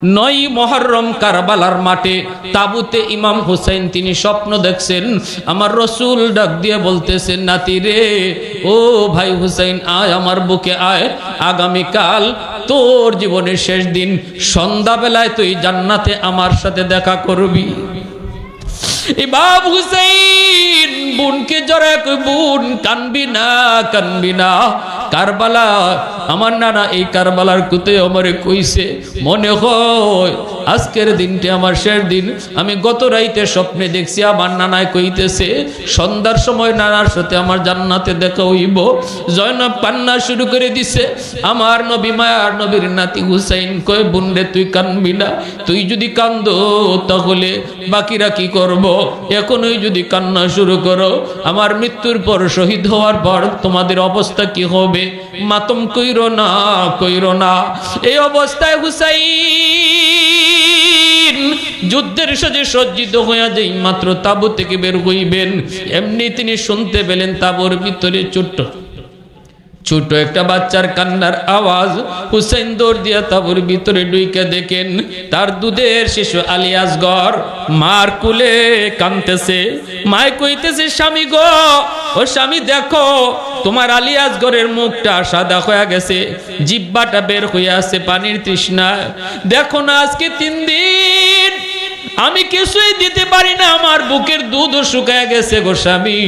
নয় মুহররম কারবালার মাঠে তাবুতে ইমাম হুসাইন তিনি স্বপ্ন দেখছেন। আমার রসুল ডাক দিয়ে বলতেছেন, নাতি রে, ও ভাই হুসাইন, আয় আমার বুকে আয়, আগামীকাল তোর জীবনের শেষ দিন, সন্ধ্যাবেলায় তুই জান্নাতে আমার সাথে দেখা করবি। ইমাম হুসাইন বোনকে জড়ায় কই, বোন কানবি না, কানবি না, কারবালা আমার নানা এই কারবালার কুতে আমারে কইছে, মনে হয় আজকের দিনটা আমার শেষ দিন। আমি গত রাইতে স্বপ্নে দেখছি আমার নানায় কইতেছে সন্ধ্যার সময় নানার সাথে আমার জান্নাতে দেখা হইব। জয়নব কান্না শুরু করে দিছে। আমার নবী মায়ার নবীর নাতি হুসাইন কয়, বোন রে তুই কানবি না, তুই যদি কান্দো তাহলে বাকিরা কি করব? এখনই যদি কান্না শুরু করো, আমার মৃত্যুর পর শহীদ হওয়ার পর তোমাদের অবস্থা কি হবে? মাতম কইরো না, কইরো না। এই অবস্থায় হুসাইন যুদ্ধের সাজে সজ্জিত হইয়া যেই মাত্র তাবু থেকে বের হইবেন, এমনি তিনি শুনতে পেলেন তাবুর ভিতরে ছোট একটা বাচ্চার কান্নার আওয়াজ। হুসাইন দৌড় দিয়া তাবুর ভিতরে ঢুইকা দেখেন তার দুধের শিশু আলী আসগর মার কুলে কাঁদতেছে। মায় কইতেছে, স্বামী গো, ও স্বামী দেখো, তোমার আলী আসগরের মুখটা সাদা হয়ে গেছে, জিহ্বাটা বের হয়ে আছে পানির তৃষ্ণায়। দেখো না, আজকে 3 দিন আমি কিছুই দিতে পারি না, আমার বুকের দুধও শুকায় গেছে গো স্বামী।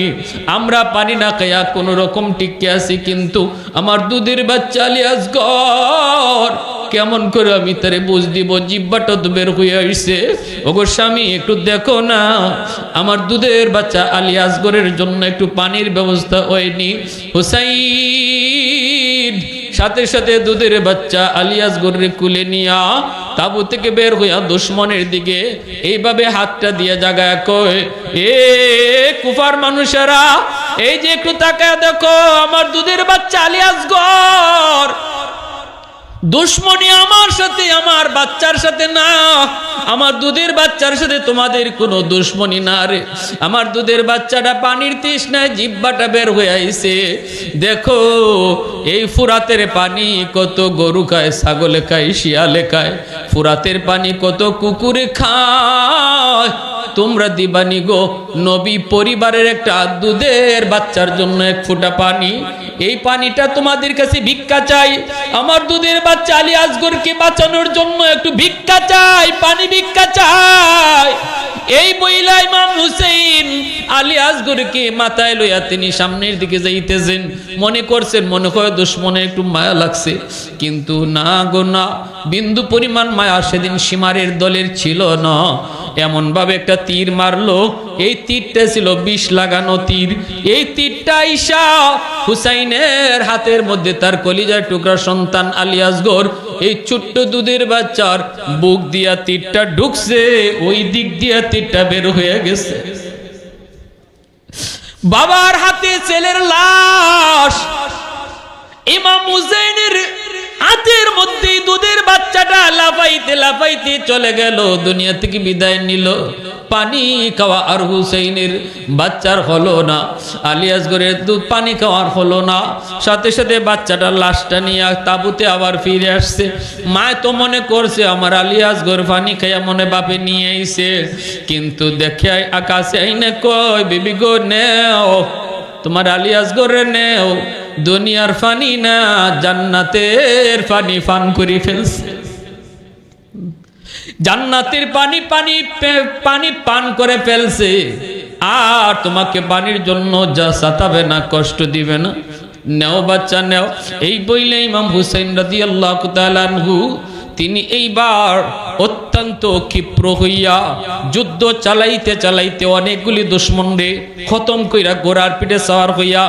আমরা পানি না খাইয়া কোন রকম টিকে আছি, কিন্তু আমার দুধের বাচ্চা আলী আসগর কেমন করে আমি তারে বুঝ দিব? জিহ্বাটা তো বের হয়ে আসছে। ওগো স্বামী, একটু দেখো না, আমার দুধের বাচ্চা আলী আসগরের জন্য একটু পানির ব্যবস্থা হয়নি। হুসাইন সাথে সাথে দুধের বাচ্চা আলী আসগরের কুলে নিয়া তাবু থেকে বের হইয়া দুশ্মনের দিকে এইভাবে হাতটা দিয়ে জাগায় কয়, এ কুফার মানুষেরা, এই যে একটু তাকায় দেখো, আমার দুধের বাচ্চা আলী আসগর দুশ্মনী আমার সাথে, আমার বাচ্চার সাথে না, আমার দুধের বাচ্চার সাথে তোমাদের কোনো দুশ্মনী না রে। আমার দুধের বাচ্চাটা পানির তৃষ্ণায় জিহ্বাটা বের হয়ে আইছে। দেখো এই ফুরাতের পানি কত গরু খায়, ছাগলে খায়, শিয়ালে খায়, ফুরাতের পানি কত কুকুরে খায়, তোমরা দিবানি গো নবী পরিবারের একটা দুধের বাচ্চার জন্য 1 ফোঁটা পানি, এই পানিটা তোমাদের কাছে ভিক্ষা চাই। আমার দুধের বাচ্চা আলী আসগরকে বাঁচানোর জন্য একটু ভিক্ষা চাই, পানি ভিক্ষা চাই। এই বইলা ইমাম হুসাইন আলী আসগরকে মাথায় লইয়া তিনি সামনের দিকে যাইতেছেন। মনে করছেন মনে হয় দুশ্মনে একটু মায়া লাগছে, কিন্তু না গো না, বিন্দু পরিমাণ মায়া সেদিন সীমারের দলের ছিল না। এমন ভাবে একটা তীর মারলো, এই তীরটা ছিল বিষ লাগানো তীর। এই তীরটা আইসা হুসাইনের হাতের মধ্যে তার কলিজার টুকরা সন্তান আলী আসগর এই ছোট্ট দুধের বাচ্চার বুক দিয়া তীরটা ঢুকছে, ওই দিক দিয়া তীরটা বের হয়ে গেছে। বাবার হাতে ছেলের লাশ, ইমাম হুসাইনের হাতের মধ্যে দুধের বাচ্চাটা লাফাইতে লাফাইতে চলে গেল, দুনিয়া থেকে বিদায় নিল। পানি খাওয়া আর হুসাইনের বাচ্চার হলো না, আলী আসগরের দুধ পানি খাওয়ার হলো না। সাথে সাথে বাচ্চাটা লাশটা নিয়ে তাবুতে আবার ফিরে আসছে। মায় তো মনে করছে আমার আলী আসগর পানি খাইয়া মনে বাপে নিয়ে আইছে, কিন্তু দেখে আকাশে আইনে কয়, বিবি গো নেও, তোমার আলী আসগরে নেও, দুনিয়ার পানি না জান্নাতের পানি পান করে ফেলছে। জান্নাতের পানি পান করে ফেলছে, আর তোমাকে পানির জন্য যা সাতাবে না, কষ্ট দিবে না, নেও বাচ্চা নেও। এই বইলে ইমাম হুসাইন রাদিয়াল্লাহু তাআলা আনহু তিনি এইবার অত্যন্ত ক্ষিপ্র হইয়া যুদ্ধ চালাইতে চালাইতে অনেকগুলি দুশ্মনরে খতম কইরা ঘোড়ার পিঠে সওয়ার হইয়া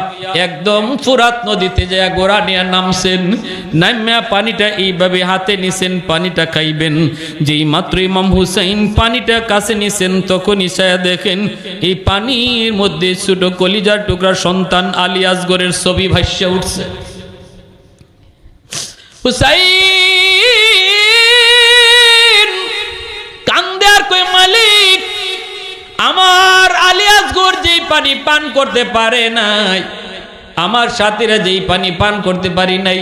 একদম ফুরাত নদীতে যায় ঘোড়া নিয়ে নামছেন। নামিয়া পানিটা এইভাবে হাতে নিছেন, পানিটা খাইবেন। যেই মাত্র ইমাম হুসাইন পানিটা কাছে নিছেন, তখন ইসায়া দেখেন এই পানির মধ্যে ছোট কলিজার টুকরা সন্তান আলী আসগরের ছবি ভাসিয়ে উঠছে। হুসাইন কান্দে আর কই, মালিক, আমার আলী আসগর যেই পানি পান করতে পারে নাই, আমার সাথীরা যেই পানি পান করতে পারি নাই,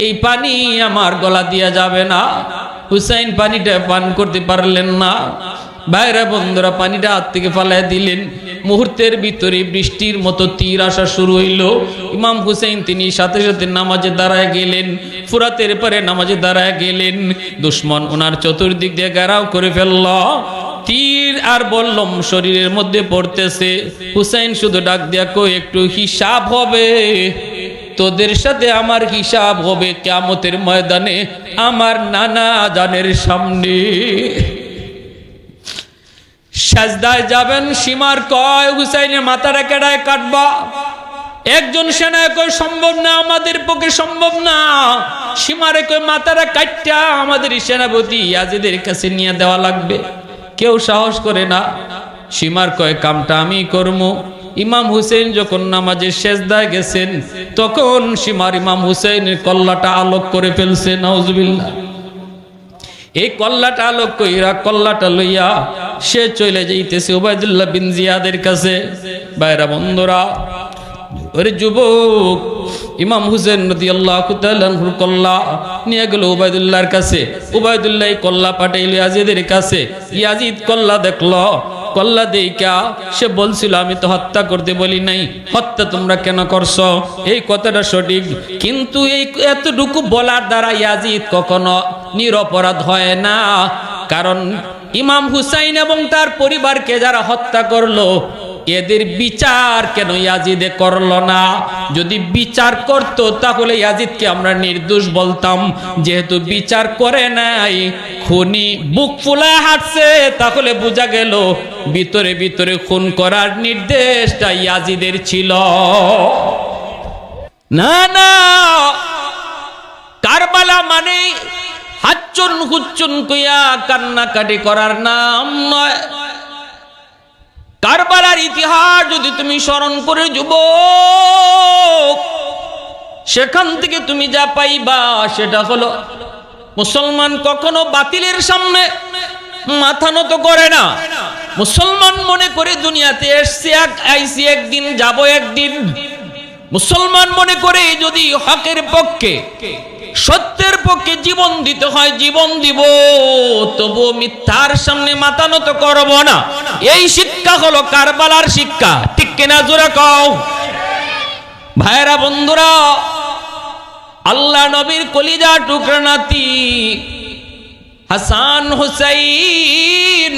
এই পানি আমার গলা দিয়া যাবে না। হুসাইন পানিটা পান করতে পারলেন না। ভাইরা বন্ধুরা পানিটা হাত থেকে ফালায় দিলেন। মুহূর্তের ভিতরে বৃষ্টির মতো তীর আসা শুরু হইল। ইমাম হুসাইন তিনি সাথে সাথে নামাজে দাঁড়ায় গেলেন, ফুরাতের পারে নামাজে দাঁড়ায় গেলেন। দুশ্মন ওনার চতুর্দিক দিয়ে ঘেরাও করে ফেলল। তীর আর বললম শরীরের মধ্যে পড়তেছে। হুসাইন শুধু ডাক দিয়া কই, একটু হিসাব হবে, তোদের সাথে আমার হিসাব হবে কিয়ামতের ময়দানে আমার নানা জানের সামনে। সাজদায় যাবেন, সীমার কয় হুসাইনের মাথাটা কেডায় কাটবা? একজন সেনায় কয় সম্ভব না, আমাদের পক্ষে সম্ভব না। সীমারে কয় মাথাটা কাটটা আমাদের সেনাপতি ইয়াজিদের কাছে নিয়ে দেওয়া লাগবে। কেউ সাহস করে না। সীমার কয় কামটা আমি করবো। ইমাম হুসেন যখন নামাজের সেজদায় গেছেন তখন সীমার ইমাম হুসেনের কল্লাটা আলোক করে ফেলছে। নাউজুবিল্লাহ। এই কল্লাটা আলোক কইরা কল্লাটা লইয়া সে চলে যাইতেছে উবাইদুল্লাহ বিন জিয়াদের কাছে। বাইরা বন্ধুরা, ওরে যুবক, ইমাম হুসেন রাদিয়াল্লাহু তাআলা আনহুর কল্লা নিয়ে গেল উবাইদুল্লাহর কাছে। উবাইদুল্লাহ কল্লা পাঠাইল ইয়াজিদের কাছে। ইয়াজিদ কল্লা দেখলো, কল্লা দেইকা সে বলছিল আমি তো হত্যা করতে বলি নাই, হত্যা তোমরা কেন করছো? এই কথাটা সঠিক, কিন্তু এই এতটুকু বলার দ্বারা ইয়াজিদ কখনো নিরপরাধ হয় না। কারণ ইমাম হুসাইন এবং তার পরিবারকে যারা হত্যা করলো এদের বিচার কেন ইয়াজিদে করলো না? যদি বিচার করত তাহলে ইয়াজিদকে আমরা নির্দোষ বলতাম। যেহেতু বিচার করে নাই, খুনি বুক ফুলা হাঁটছে, তাহলে বোঝা গেল ভিতরে ভিতরে খুন করার নির্দেশটা ইয়াজিদের ছিল। না না, কারবালা মানে হাচ্চুন হুচ্চুন কইয়া কান্নাকাটি করার নাম নয়। কারবালার ইতিহাস যদি তুমি স্মরণ করে যুবক, সেখান থেকে তুমি যা পাইবা সেটা হলো মুসলমান কখনো বাতিলের সামনে মাথা নত করে না। মুসলমান মনে করে দুনিয়াতে আইসি একদিন, যাব একদিন। মুসলমান মনে করে যদি হকের পক্ষে সত্যের পক্ষে জীবন দিতে হয় জীবন দিব, তবু মিথ্যার সামনে মাথা নত করব না। এই শিক্ষা হলো কারবালার শিক্ষা। ঠিক কিনা জোরে কও। ভাইরা বন্ধুরা, আল্লাহ নবীর কলিজা টুকরা নাতি হাসান হুসাইন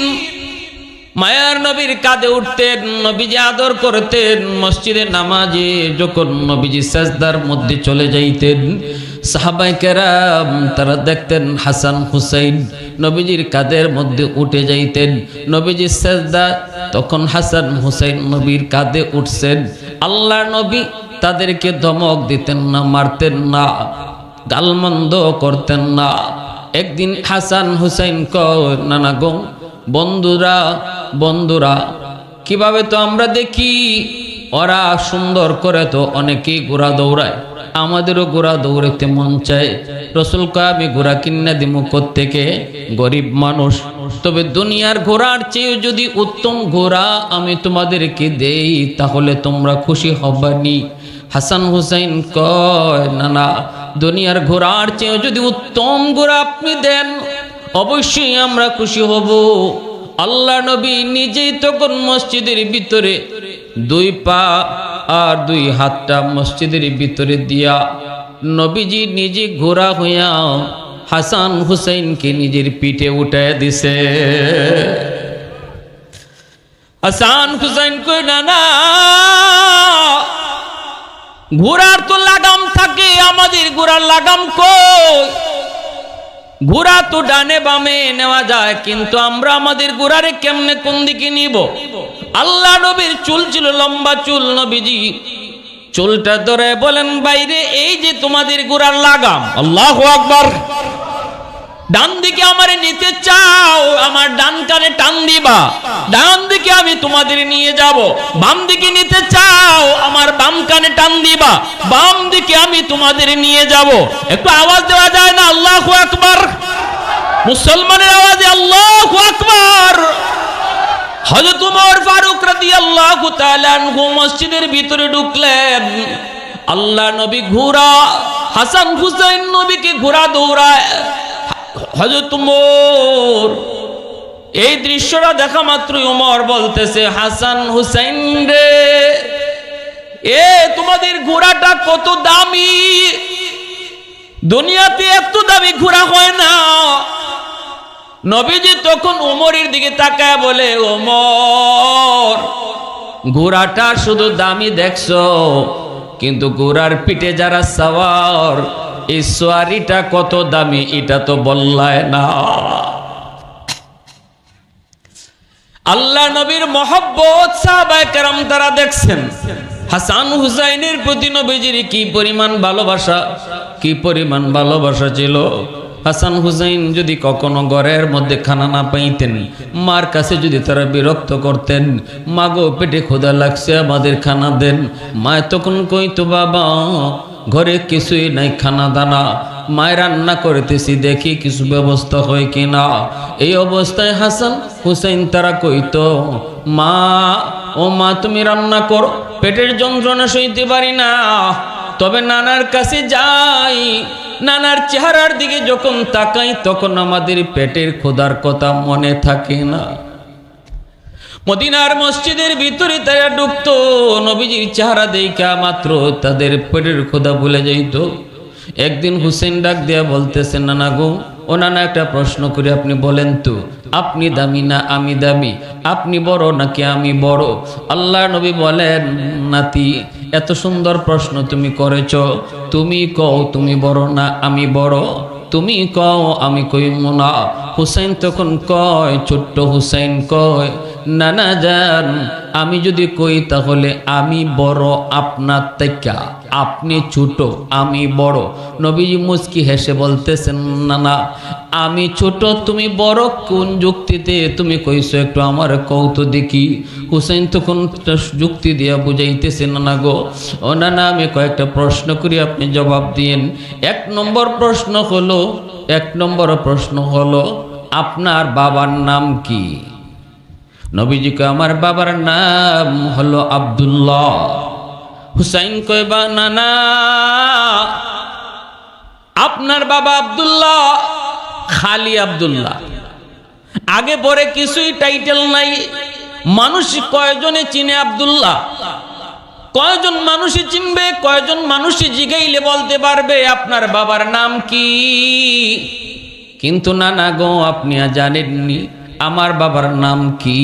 মায়ার নবীর কাঁধে উঠতেন, নবীজি আদর করতেন। মসজিদে নামাজে যখন নবীজি সাজদার মধ্যে চলে যাইতেন, সাহাবায়ে কেরাম তারা দেখতেন হাসান হুসাইন নবীজির কাঁধের মধ্যে উঠে যাইতেন। নবীজি সাজদা, তখন হাসান হুসাইন নবীর কাঁধে উঠছেন। আল্লাহ নবী তাদেরকে ধমক দিতেন না, মারতেন না, গালমন্দ করতেন না। একদিন হাসান হুসাইন কয়, নানা গো, বন্ধুরা বন্ধুরা কিভাবে তো আমরা দেখি ওরা সুন্দর করে তো অনেকেই ঘোড়া দৌড়ায়, আমাদেরও ঘোড়া দৌড়াইতে মন চায়। রসুল কয়, আমি ঘোড়া কিনা দিমু কোত্থেকে? গরিব মানুষ। তবে দুনিয়ার ঘোড়ার চেয়ে যদি উত্তম ঘোড়া আমি তোমাদেরকে দেই তাহলে তোমরা খুশি হবানি। হাসান হুসাইন কয়, না না, দুনিয়ার ঘোড়ার চেয়ে যদি উত্তম ঘোড়া আপনি দেন অবশ্যই আমরা খুশি হব। আল্লাহ নবী নিজেই তখন মসজিদের ভিতরে দুই পা আর দুই হাতটা মসজিদের ভিতরে দিয়া নবীজি নিজে ঘোড়া হইয়া হাসান হুসাইনকে নিজের পিঠে উঠায় দিছে। হাসান হুসাইন কই, না না, ঘোড়ার তো লাগাম থাকে, আমাদের ঘোড়ার লাগাম কই? ঘোড়া তো ডানে বামে নেওয়া যায়, কিন্তু আমরা আমাদের ঘোড়ারে কেমনে কোন দিকে নিব? আল্লাহ নবীর চুল ছিল লম্বা চুল। নবীজি চুলটা ধরে বলেন, বাইরে এই যে তোমাদের ঘোড়ার লাগাম। আল্লাহু আকবার। ডান দিকে আমারে নিতে চাও, আমার ডান কানে টান দিবা, ডান দিকে আমি তোমাদের নিয়ে যাব। বাম দিকে নিতে চাও, আমার বাম কানে টান দিবা, বাম দিকে আমি তোমাদের নিয়ে যাব। একটু আওয়াজ দেওয়া যায় না? আল্লাহু আকবার। মুসলমানের আওয়াজে আল্লাহু আকবার। হযরত ওমর ফারুক রাদিয়াল্লাহু তাআলা আনহু মসজিদের ভিতরে ঢুকলেন। আল্লাহ নবী ঘোড়া, হাসান হুসাইন নবীকে ঘোড়া দৌড়ায়। হযরত উমর এই দৃশ্যটা দেখা মাত্রই উমর বলতেছে, হাসান হুসাইন রে, তোমাদের ঘোড়াটা কত দামি, দুনিয়াতে এত দামি ঘোড়া হয় না। নবীজি তখন উমরের দিকে তাকায় বলে, ওমর, ঘোড়াটা শুধু দামি দেখছো, কিন্তু ঘোড়ার পিঠে যারা সওয়ার, এই সওয়ারিটা কত দামি এটা তো বললায় না। আল্লাহ নবীর মহব্বত সাহাবায়ে কেরাম তারা দেখছেন হাসান হুসাইনের প্রতি নবীজির কি পরিমাণ ভালোবাসা, কি পরিমাণ ভালোবাসা ছিল। হাসান হুসাইন যদি কখনো ঘরের মধ্যে খানা না পাইতেন, মার কাছে যদি তারা বিরক্ত করতেন, মা গো পেটে ক্ষুধা লাগছে আমাদের খানা দেন, মা তখন কইতো, বাবা ঘরে কিছুই নাই খানা দানা, মায়ের রান্না করতেছি দেখি কিছু ব্যবস্থা হয় কিনা। এই অবস্থায় হাসান হুসাইন তারা কইতো, মা ও মা তুমি রান্না করো, পেটের যন্ত্রণা সইতে পারি না। তবে নানার কাছে যাই, নানার চেহারার দিকে যখন তাকাই তখন আমাদের পেটের ক্ষুধার কথা মনে থাকে না। মদিনার মসজিদের ভিতরে তারা ঢুকতো, নবীজির চেহারা দেখা মাত্র তাদের পেটের ক্ষুধা ভুলে যাইতো। একদিন হুসেন ডাক দিয়া বলতেছেন, নানা গো, ও নানা একটা প্রশ্ন করে আপনি বলেন তো, আপনি দামি না আমি দামি, আপনি বড় নাকি আমি বড়? আল্লাহ নবী বলেন, নাতি এত সুন্দর প্রশ্ন তুমি করেছ, তুমি কও তুমি বড় না আমি বড়, তুমি কও আমি কইব না। হুসাইন তখন কয়, ছোট্ট হুসাইন কয়, নানা জান আমি যদি কই তাহলে আমি বড় আপনার থেকে, আপনি ছোট আমি বড়। নবীজি মুচকি হেসে বলতেছেন, নানা আমি ছোট তুমি বড় কোন যুক্তিতে তুমি কইছো একটু আমার কৌতো দেখি। হুসাইন তখন যুক্তি দিয়া বুঝাইতেছে, নানা গো, ও নানা আমি কয়েকটা প্রশ্ন করি আপনি জবাব দিয়েন। এক নম্বর প্রশ্ন হলো আপনার বাবার নাম কি? নবীজিকে আমার বাবার নাম হলো আব্দুল্লাহ। হুসাইন কইবা, নানা আপনার বাবা আব্দুল্লাহ, খালি আব্দুল্লাহ, আগে পরে কিছুই টাইটেল নাই। মানুষ কয়জনে চিনে আব্দুল্লাহ? কয়জন মানুষই চিনবে? কয়জন মানুষই জিগাইলে বলতে পারবে আপনার বাবার নাম কি? কিন্তু নানা গো, আপনি জানেননি আমার বাবার নাম কি?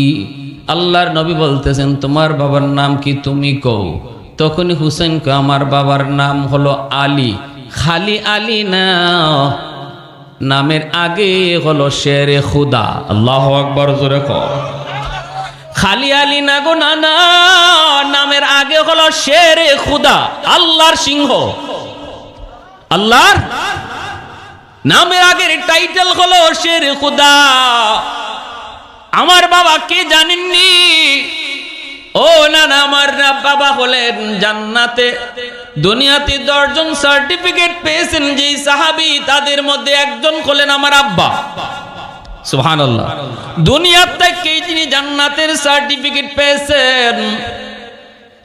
আল্লাহর নবী বলতেছেন, তোমার বাবার নাম কি তুমি কও। তখনই হুসেন কয়, আমার বাবার নাম হলো আলী। খালি আলী না, নামের আগে হলো শেরে খুদা। আল্লাহু আকবার, জোরে কও। খালি আলী না গো নানা, নামের আগে হলো শেরে খুদা, আল্লাহর সিংহ। আল্লাহর নামের আগের টাইটেল হলো শেরে খুদা। আমার বাবা কে জানেননি? ও নানা, আমার বাবা হলেন জান্নাতে দুনিয়াতে 10 জন সার্টিফিকেট পেয়েছেন যেই সাহাবী, তাদের মধ্যে একজন হলেন আমার আব্বা। সুবহানাল্লাহ। দুনিয়াতে কে যিনি জান্নাতের সার্টিফিকেট পেয়েছেন?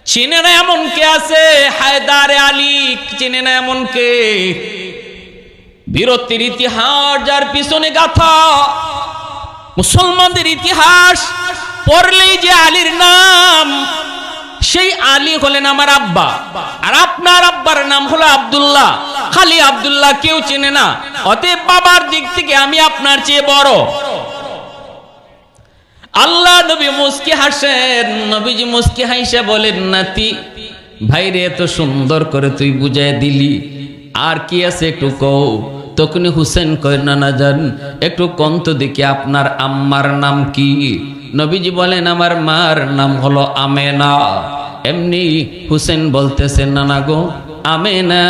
চিনে না এমন কে আছে? হায়দারে আলী চিনে না এমন কে? বীরত্বের ইতিহাস যার পিছনে গাথা, মুসলমানদের ইতিহাস পড়লেই যে আলীর নাম, সেই আলী হলেন আমার আব্বা। আর আপনার আব্বার নাম হলো আব্দুল্লাহ। খালি আব্দুল্লাহ কেউ চেনে না, অতএব বাবার দিক থেকে আমি আপনার চেয়ে বড়। আল্লাহ নবী মুস্কি হাসেন। নবীজি মুস্কি হাসে বলেন, নাতি ভাইরে এত সুন্দর করে তুই বুঝাই দিলি, আর কি আছে একটু কও। তখনই হুসেন কয়, নানা জান একটু কন্ত দেখি আপনার আম্মার নাম কি? নবীজি বলেন, আমার মার নাম হলো আমেনা। এমনি হুসেন বলতেছেন, নানা গো আমেনা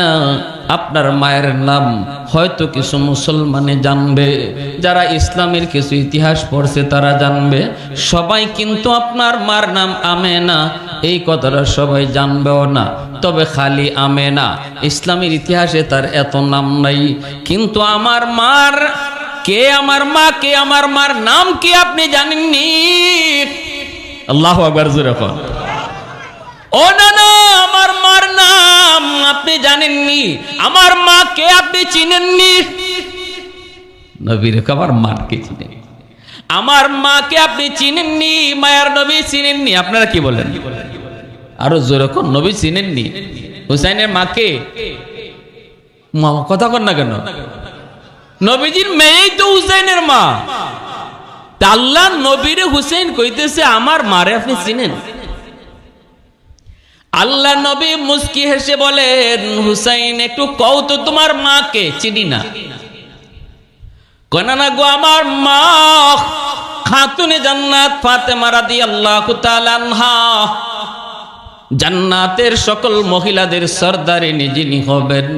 আপনার মায়ের নাম হয়তো কিছু মুসলমানে জানবে, যারা ইসলামের কিছু ইতিহাস পড়ছে তারা জানবে, সবাই কিন্তু আপনার মার নাম আমেনা এই কথাটা সবাই জানবেও না। তবে খালি আমেনা, ইসলামের ইতিহাসে তার এত নাম নাই। কিন্তু আমার মার কে, আমার মা কে, আমার মার নাম কি আপনি জানেননি? আল্লাহু আকবার, জোরে বল। ও নানা, আমার মার নাম আপনি জানেননি? আমার মা কে আপনি চিনেননি? নবীর আমার মাকে চিনেন, আমার মাকে আপনি চিনেননি, মায়ার নবী চিনেননি, আপনারা কি বলেন? আরো জোরে কোন, নবী চিনেননি হুসাইনের মাকে? কথা কন না কেন? নবীজির মেয়েই তো হুসাইনের মা। আল্লাহ নবীরে হুসাইন কইতেছে আমার মারে আপনি চিনেন? আল্লাহ নবী মুস্কি হেসে বলেন, হুসাইন একটু কও তো তোমার মাকে। চিনি না। কনা না গো, আমার মা খাতুনে জান্নাত ফাতেমা রাদিয়াল্লাহু তাআলা আনহা, জান্নাতের সকল মহিলাদের সরদারিনী যিনি হবেন,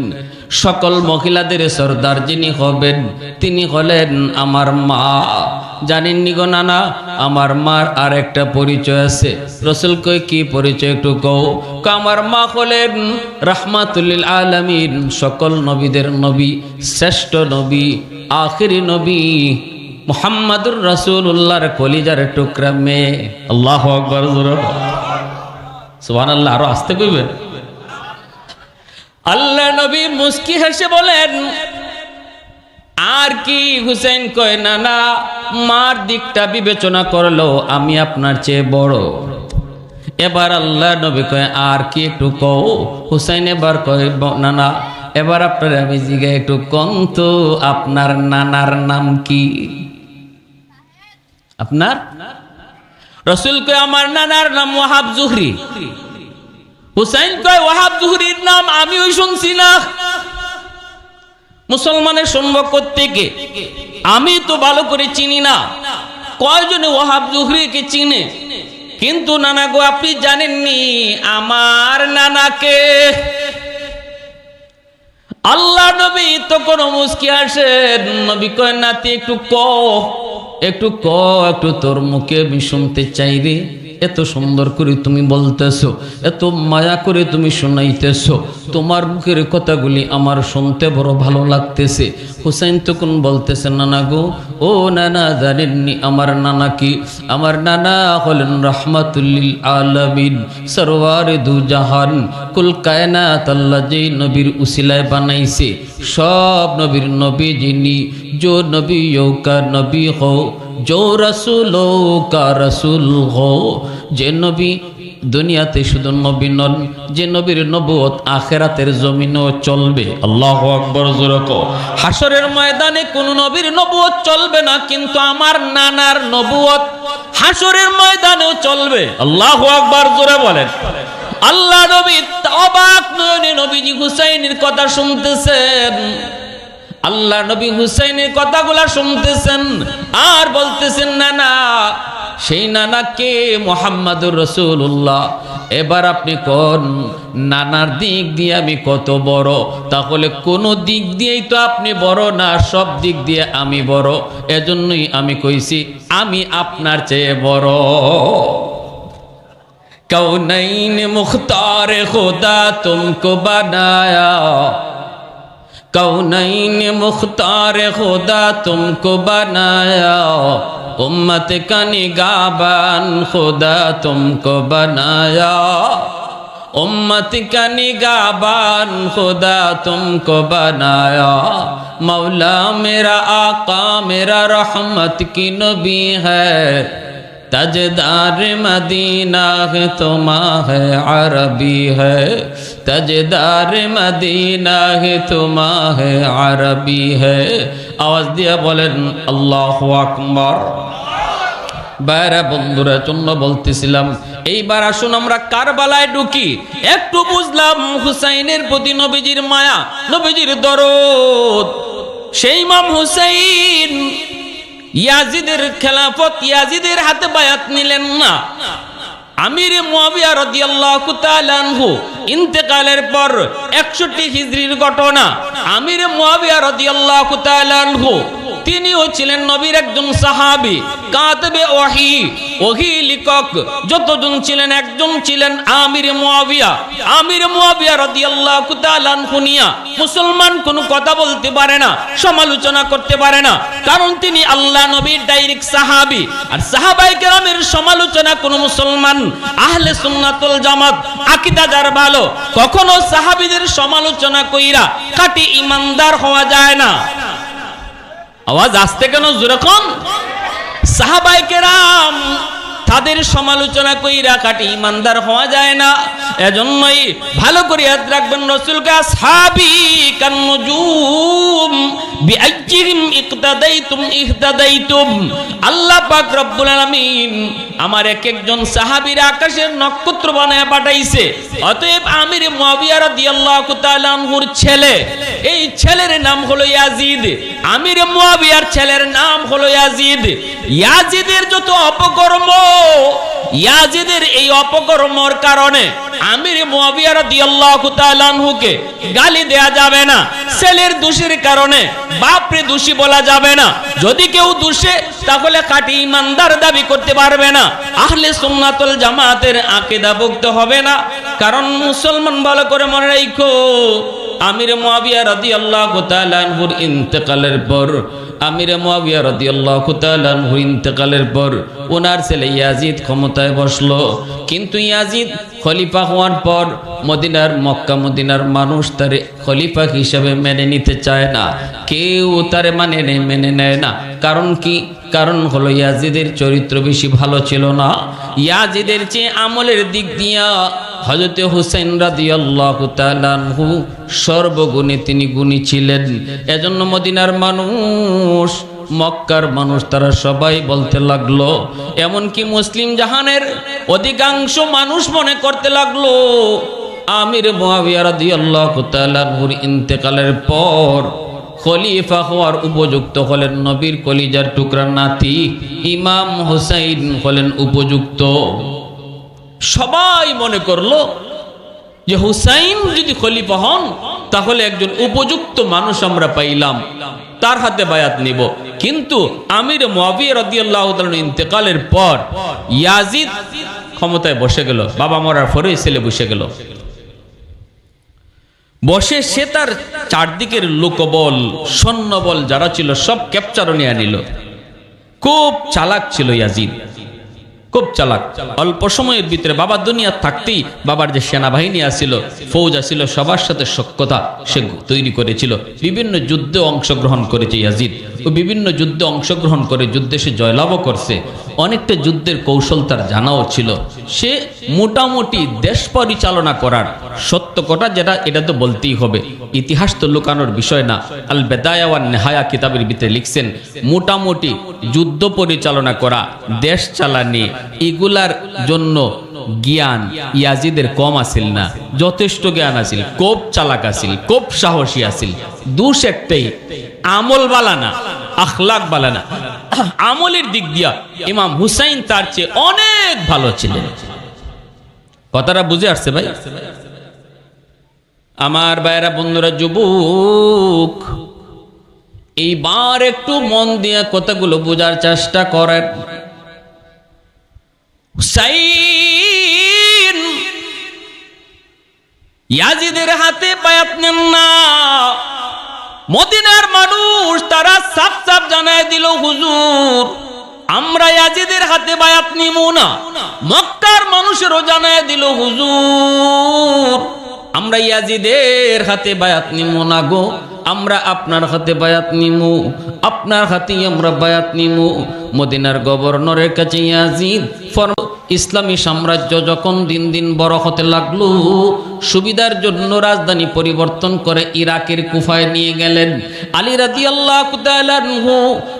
সকল মহিলাদের সরদার যিনি হবেন, তিনি হলেন আমার মা। জানেননি গো নানা, আমার মার আর একটা পরিচয় আছে। রাসূল কই কি পরিচয় একটু কও? আমার মা হলেন রাহমাতুল লিল আলামিন, সকল নবীদের নবী, শ্রেষ্ঠ নবী, আখিরি নবী মুহাম্মাদুর রাসূলুল্লাহর কলিজার টুকরা মেয়ে। আল্লাহু আকবার, সুবহানাল্লাহ। আরো আসতে কইবে। আল্লাহ নবী মুস্কি হেসে বলেন, আর কি? হুসাইন কয় না না, মার দিকটা বিবেচনা করলো আমি আপনার চেয়ে বড়। এবার আল্লাহ নবী কয় আর কি একটু কও? হুসাইন এবার কয় না না, এবার আপনার আমি জিজ্ঞাসা একটু কোন তো আপনার নানার নাম কি? আপনার? রাসূল কয় আমার নানার নাম ওয়াহাব জুহরি। হুসাইন কয় ওয়াহাব জুহরির নাম আমিও শুনছি না, মুসলমানের শুনবো কোত্থেকে? আমি তো ভালো করে চিনি না। কয়জনে ওয়াহাব জুহরিকে চিনে? কিন্তু নানা গো, আপনি জানেননি আমার নানাকে? আল্লাহ নবী তখন মুস্কি আসেন। নবী কয় নাতি একটু ক, একটু ক, একটু তোর মুখে আমি শুনতে চাই রে। এত সুন্দর করে তুমি বলতেছো, এত মায়া করে তুমি শোনাইতেছো, তোমার মুখের কথাগুলি আমার শুনতে বড় ভালো লাগতেছে। হুসাইন তখন বলতেছে নানা গো, ও নানা জানেননি আমার নানা কি? আমার নানা হলেন রাহমাতুল লিল আলামিন, সরওয়ারে দু জাহান, কুল কায়নাত আল্লাহ যেই নবীর উসিলায় বানাইছে, সব নবীর নবী যিনি, जो नबियों का नबी हो, जो रसूलों का रसूल हो। যে নবী দুনিয়াতে শুধু নবী নন, যে নবীর নবুয়ত আখিরাতের জমিনেও চলবে। আল্লাহু আকবার, জোরে কও। হাসরের ময়দানে কোন নবীর নবুয়ত চলবে না, কিন্তু আমার নানার নবুয়ত হাসরের ময়দানেও চলবে। আল্লাহু আকবার, জোরে বলেন। আল্লাহ নবী অবাক নয়নে নবীজি হুসাইনের কথা শুনতেছেন। আল্লাহ নবী হুসাইনের কথাগুলা শুনতেছেন আর বলতেছেন নানা, সেই নানা কে? মুহাম্মাদুর রাসূলুল্লাহ। এবার আপনি কোন নানার দিক দিয়ে আমি কত বড়? তাহলে কোন দিক দিয়েই তো আপনি বড় না, সব দিক দিয়ে আমি বড়। এজন্যই আমি কইছি আমি আপনার চেয়ে বড়। কৌনাইন মুখতার খুদা তুমকো বানায়া, कौनैन मुख्तार खुदा तुमको बनाया, उम्मत का निगाहबान खुदा तुमको बनाया, उम्मत का निगाहबान खुदा तुमको बनाया। मौला मेरा आका मेरा रहमत की नबी है, तजदार मदीना है तुम्हारे अरबी है, तजदार मदीना है तुम्हारे अरबी है। आवाज दिया बोलेन अल्लाहु আকবার। বাইরা বন্ধুরা জন্য বলতেছিলাম, এইবার আসুন আমরা কারবালায় ঢুকি। একটু বুঝলাম হুসাইনের প্রতি নবীজির মায়া, নবীজির দরদ। সেই ইমাম হুসাইন ইয়াজিদের খেলাফত, ইয়াজিদের হাতে বায়াত নিলেন না। আমির মুয়াবিয়া রাদিয়াল্লাহু তাআলা আনহু ইন্তেকালের পর 61 হিজরির ঘটনা। আমির মুয়াবিয়া রাদিয়াল্লাহু তাআলা আনহু তিনিও ছিলেন নবীর একজন সাহাবী, কাতবে ওহী, ওহী লিখক যতজন ছিলেন একজন ছিলেন আমির মুয়াবিয়া। আমির মুয়াবিয়া রাদিয়াল্লাহু তাআলা আনহু নিয়া মুসলমান কোনো কথা বলতে পারে না, সমালোচনা করতে পারে না, কারণ তিনি আল্লাহ নবীর ডাইরেক্ট সাহাবী। আর সাহাবায়ে কেরামের সমালোচনা কোনো মুসলমান আহলে সুন্নাতুল জামাত আকীদা যার ভালো, কখনো সাহাবীদের সমালোচনা কইরা খাঁটি ঈমানদার হওয়া যায় না। আওয়াজ আসতে কেন জোরে কোন? সাহাবায়ে কেরাম তাদের সমালোচনা কইরা খাঁটি ইমানদার হওয়া যায় না। এজন্যই ভালো করে ইয়াদ রাখবেন, রাসূলকে আসহাবী কান নুজুম বিআইয়িহিম ইকতাদাইতুম ইহতাদাইতুম। আল্লাহ পাক রব্বুল আলামিন আমার এক একজন সাহাবীর আকাশের নক্ষত্র বানায় পাঠাইছে। অতএব আমির মুয়াবিয়া রাদিয়াল্লাহু তাআলা আনহুর ছেলে, এই ছেলের নাম হলো ইয়াজিদ। আমির মুয়াবিয়ার ছেলের নাম হলো ইয়াজিদ। ইয়াজিদের যত অপকর্ম, ইয়াজিদের এই অপকর্মর কারণে আমির মুয়াবিয়া রাদিয়াল্লাহু তাআলা আনহুকে গালি দেয়া যাবে না। ছেলের দোষের কারণে বাপরে দোষী বলা যাবে না। যদি কেউ দোষে তাহলে খাঁটি ইমানদার দাবি করতে পারবে না, আহলে সুন্নাতুল জামাতের আকীদাভুক্ত হবে না। কারণ মুসলমান ভালো করে মনে রাখো, আমির মুয়াবিয়া রাদিয়াল্লাহু তাআলা আনহুর ইন্তেকালের পর, আমির মুয়াবিয়া রাদিয়াল্লাহু তাআলা আনহুর ইন্তেকালের পর ওনার ছেলে ইয়াজিদ ক্ষমতায় বসলো। কিন্তু ইয়াজিদ খলিফা হওয়ার পর মক্কা মদিনার মানুষ তারে খলিফা হিসেবে মেনে নিতে চায় না, কেউ তারে মেনে নেয় না। কারণ কি? কারণ হলো ইয়াজিদের চরিত্র বেশি ভালো ছিল না। ইয়াজিদের চেয়ে আমলের দিক দিয়া হযরত হুসাইন রাদিয়াল্লাহু তাআলা আনহু সর্বগুণে তিনি গুণী ছিলেন। এজন্য মদিনার মানুষ, মক্কার মানুষ তারা সবাই বলতে লাগলো, এমনকি মুসলিম জাহানের অধিকাংশ মানুষ মনে করতে লাগলো আমির মুয়াবিয়া রাদিয়াল্লাহু তাআলা আনহুর ইন্তেকালের পর খলিফা হওয়ার উপযুক্ত হলেন নবীর কলিজার টুকরা নাতি ইমাম হুসাইন হলেন উপযুক্ত। সবাই মনে করলো যে হুসাইন যদি খলিফা হন তাহলে একজন উপযুক্ত মানুষ আমরা পাইলাম, তার হাতে বায়াত নিব। কিন্তু আমির মুয়াবিয়া রাদিয়াল্লাহু তাআলা ইন্তেকালের পর ইয়াজিদ ক্ষমতায় বসে গেল। বাবা মরার পরে ছেলে বসে গেল। বসে সে তার চারদিকের লোকবল, সৈন্যবল যারা ছিল সব ক্যাপচার নিয়ে নিল। খুব চালাক ছিল ইয়াজিদ, খুব চালাক। অল্প সময়ের ভিতরে বাবা দুনিয়া থাকতেই বাবার যে সেনাবাহিনী আছিল, ফৌজ আছিল, সবার সাথে সখ্যতা সে তৈরি করেছিল। বিভিন্ন যুদ্ধে অংশগ্রহণ করেছে ইয়াজিদ, ও বিভিন্ন যুদ্ধে অংশগ্রহণ করে যুদ্ধে সে জয়লাভও করছে। অনেকটা যুদ্ধের কৌশল তার জানাও ছিল। সে মোটামুটি দেশ পরিচালনা করার সত্য কথা যেটা, এটা তো বলতেই হবে, ইতিহাস তো লুকানোর বিষয় না। আল বেদায়া ওয়ান নেহায়া কিতাবের ভিতরে লিখছেন, মোটামুটি যুদ্ধ পরিচালনা করা, দেশ চালানি, এগুলার জন্য জ্ঞান ইয়াজিদের কম আছিল না, যথেষ্ট জ্ঞান আছিল, খুব চালাক আছিল, খুব সাহসী আছিল। দোষ একটাই, আমল বালা না, আখলাক বালা না। আমলের দিক দিয়া ইমাম হুসাইন তার চেয়ে অনেক ভালো ছিলেন। কথাটা বুঝে আসছে ভাই? আমার ভাইরা, বন্ধুরা, যুবক, এইবার একটু মন দিয়ে কথাগুলো বোঝার চেষ্টা করেন। হুসাইন ইয়াজিদের হাতে বায়াত নেন না। মদিনার মানুষ তারা সাফ সাফ জানায় দিল, হুজুর আমরা ইয়াজিদের হাতে বায়াত নিব না। মক্কার মানুষেরও জানায় দিল, হুজুর আমরা ইয়াজিদের হাতে বায়াত নিব না গো, আমরা আপনার হাতে বায়াত নিমু, আপনার হাতেই আমরা বায়াত নিমু। মদিনার গভর্নরের কাছে ইয়াজিদ ইসলামী সাম্রাজ্য যখন দিন দিন বড় হতে লাগলো, সুবিধার জন্য রাজধানী পরিবর্তন করে ইরাকের কুফায় নিয়ে গেলেন। আলী রাদিয়াল্লাহু তাআলা আনহু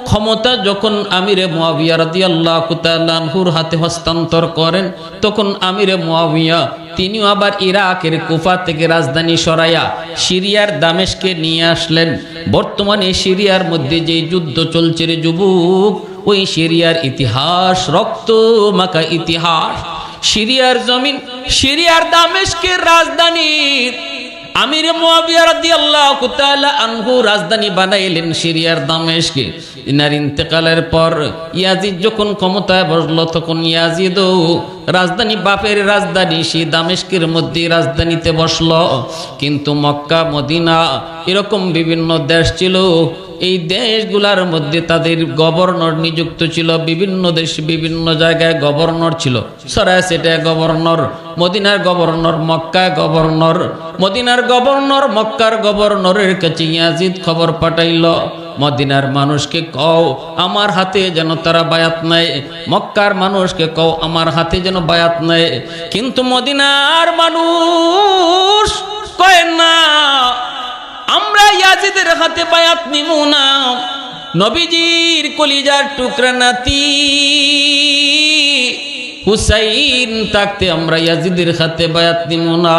ক্ষমতা যখন আমিরে মুয়াবিয়া রাদিয়াল্লাহু তাআলা আনহুর হাতে হস্তান্তর করেন, তখন আমিরে মুয়াবিয়া তিনিও আবার ইরাকের কুফা থেকে রাজধানী সরাইয়া সিরিয়ার দামেস্কে নিয়ে আসলেন। বর্তমানে সিরিয়ার মধ্যে যে যুদ্ধ চলছে রে যুবক, ওই সিরিয়ার ইতিহাস রক্ত মাখা ইতিহাস। সিরিয়ার জমিন, সিরিয়ার দামেস্কের রাজধানী আমির মুয়াবিয়া রাদিয়াল্লাহু তাআলা আনহু রাজধানী বানাইলেন সিরিয়ার দামেস্কে। ইনার ইন্তেকালের পর ইয়াজিদ যখন ক্ষমতায় বসলো, তখন ইয়াজিদও রাজধানী, বাপের রাজধানী সেই দামেস্কের মধ্যে রাজধানীতে বসলো। কিন্তু মক্কা মদিনা এরকম বিভিন্ন দেশ ছিল, এই দেশগুলার মধ্যে তাদের গভর্নর নিযুক্ত ছিল। বিভিন্ন দেশ বিভিন্ন জায়গায় গভর্নর ছিল, সরাসরি গভর্নর। মদিনার গভর্নর, মক্কায় গভর্নর, মদিনার গভর্নর মক্কার গভর্নরের কাছে ইয়াজিদ খবর পাঠাইল, মদিনার মানুষকে কও আমার হাতে যেন তারা বায়াত নেয়, মক্কার মানুষকে কও আমার হাতে যেন বায়াত নেয়। কিন্তু মদিনার মানুষ কয় না, আমরা ইয়াজিদের হাতে বায়াত নিব না। নবীজির কলিজার টুকরা নাতি হুসাইন থাকতে আমরা ইয়াজিদের হাতে বায়াত নিব না।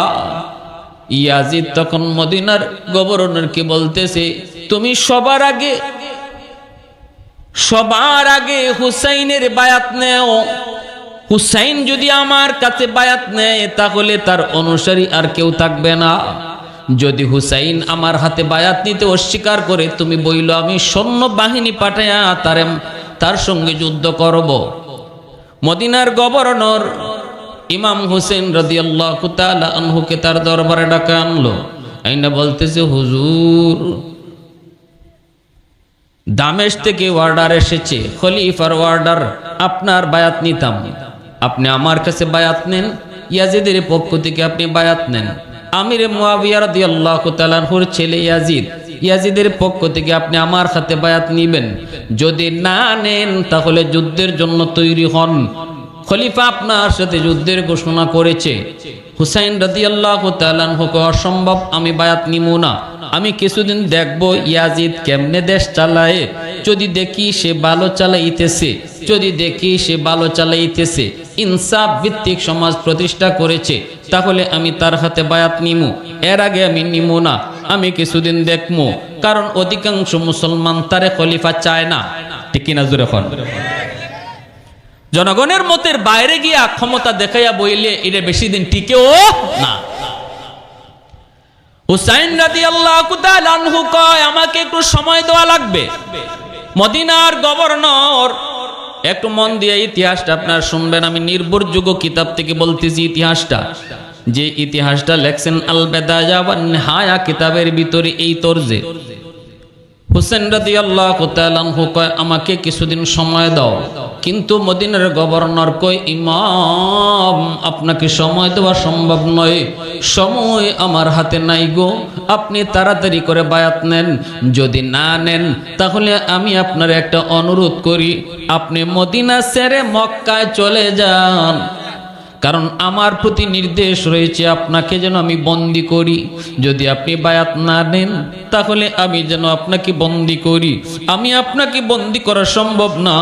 ইয়াজিদ তখন মদিনার গভর্নরকে বলতেছে, তুমি সবার আগে হুসাইনের বায়াত নেও। হুসাইন যদি আমার কাছে বায়াত নেয় তাহলে তার অনুসারী আর কেউ থাকবে না। যদি হুসাইন আমার হাতে বায়াত নিতে অস্বীকার করে, তুমি বইল আমি সৈন্য বাহিনী পাঠাইয়া তার সঙ্গে যুদ্ধ করব। মদিনার গভর্নর ইমাম হুসেন রাদিয়াল্লাহু তাআলা আনহুকে তার দরবারে ডাকা আনলো, আইনা বলতেছে, হুজুর দামেশ থেকে অর্ডার এসেছে, খলিফার অর্ডার, আপনার বায়াত নিতাম, আপনি আমার কাছে বায়াত নেন, ইয়াজিদের পক্ষ থেকে আপনি বায়াত নেন। আমির মুয়াবিয়া রাদিয়াল্লাহু তাআলা আনহুর ছেলে ইয়াজিদ, ইয়াজিদের পক্ষ থেকে আপনি আমার হাতে বায়াত নিবেন, যদি না নেন তাহলে যুদ্ধের জন্য তৈরি হন। খলিফা আপনার সাথে যুদ্ধের ঘোষণা করেছে। হুসাইন রাদিয়াল্লাহু তাআলা আনহুকে অসম্ভব, আমি বায়াত নিব না, আমি কিছুদিন দেখব ইয়াজিদ কেমনে দেশ চালায়, যদি দেখি সে ভালো চালাইতেছে, ইনসাফ ভিত্তিক সমাজ প্রতিষ্ঠা করেছে, তাহলে আমি তার হাতে বায়াত নিমু, এর আগে আমি নিমু না, আমি কিছুদিন দেখবো। কারণ অধিকাংশ মুসলমান তারে খলিফা চায় না, ঠিক কিনা জোরে বলেন। জনগণের মতের বাইরে গিয়া ক্ষমতা দেখাইয়া বইলে এটা বেশি দিন টিকেও না। হুসাইন রাদিয়াল্লাহু তাআলা আনহু কয়, আমাকে একটু সময় দেওয়া লাগবে। মদিনার গভর্নর, একটু মন দিয়ে ইতিহাসটা আপনার শুনবেন, আমি নির্ভরযোগ্য কিতাব থেকে বলতেছি ইতিহাসটা, যে ইতিহাসটা লেখছেন আল বেদায়া ওয়ান নিহায়া কিতাবের ভিতরে এই তরজে। হুসেন রাদিয়াল্লাহু তাআলা আনহু কয়, আমাকে কিছুদিন সময় দাও। কিন্তু মদিনার গভর্নর কয়, ইমাম আপনাকে সময় দেওয়া সম্ভব নয়, সময় আমার হাতে নাই গো, আপনি তাড়াতাড়ি করে বায়াত নেন, যদি না নেন তাহলে আমি আপনার একটা অনুরোধ করি, আপনি মদিনা ছেড়ে মক্কায় চলে যান, কারণ আমার প্রতি নির্দেশ রয়েছে আপনাকে যেন আমি বন্দী করি, যদি আপনি বায়াত না নেন তাহলে আমি যেন আপনাকে বন্দী করি, আমি আপনাকে বন্দী করা সম্ভব না,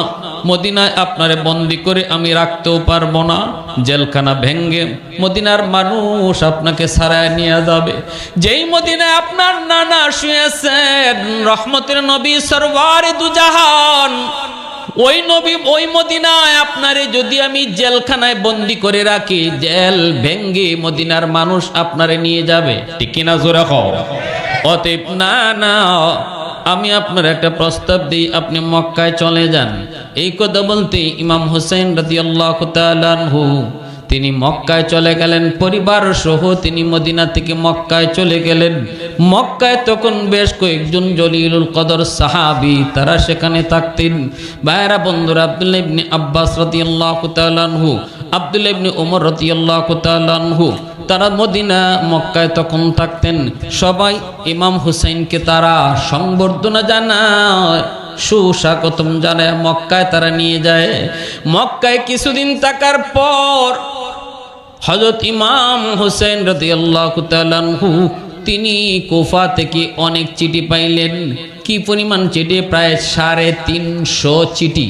মদিনায় আপনারে বন্দী করে আমি রাখতেও পারবো না, জেলখানা ভেঙ্গে মদিনার মানুষ আপনাকে ছাড়ায় নিয়ে যাবে। যেই মদিনায় আপনার নানা শুয়েছেন রহমতের নবী সরওয়ারে দুজাহান, ওই নবী ওই মদিনায় আপনারে যদি আমি জেলখানায় বন্দী করে রাখি, জেল ভেঙ্গে মদিনার মানুষ আপনারে নিয়ে যাবে, ঠিক কিনা জোরে কও। অতএব না, আমি আপনার একটা প্রস্তাব দিই, আপনি মক্কায় চলে যান। এই কথা বলতে ইমাম হুসাইন রাদিয়াল্লাহু তাআলা আনহু তিনি মক্কায় চলে গেলেন, পরিবার সহ তিনি মদিনা থেকে মক্কায় চলে গেলেন। মক্কায় তখন বেশ কয়েকজন জলিলুল কদর সাহাবী তারা সেখানে থাকতেন। ভাইরা বন্ধুরা, আব্দুল্লাহ ইবনে আব্বাস রাদিয়াল্লাহু তাআলা আনহু, আব্দুল্লাহ ইবনে ওমর রাদিয়াল্লাহু তাআলা আনহু, তারা মদিনা মক্কায় তখন থাকতেন। সবাই ইমাম হুসাইনকে তারা সংবর্ধনা জানায়, সুস্বাগতম জানায় মক্কায় তারা নিয়ে যায়। মক্কায় কিছুদিন থাকার পর হযরত ইমাম হুসাইন রাদিয়াল্লাহু তাআলা আনহু তিনি কুফা থেকে অনেক চিঠি পাইলেন। কি পরিমাণ চিঠি? প্রায় 350 চিঠি।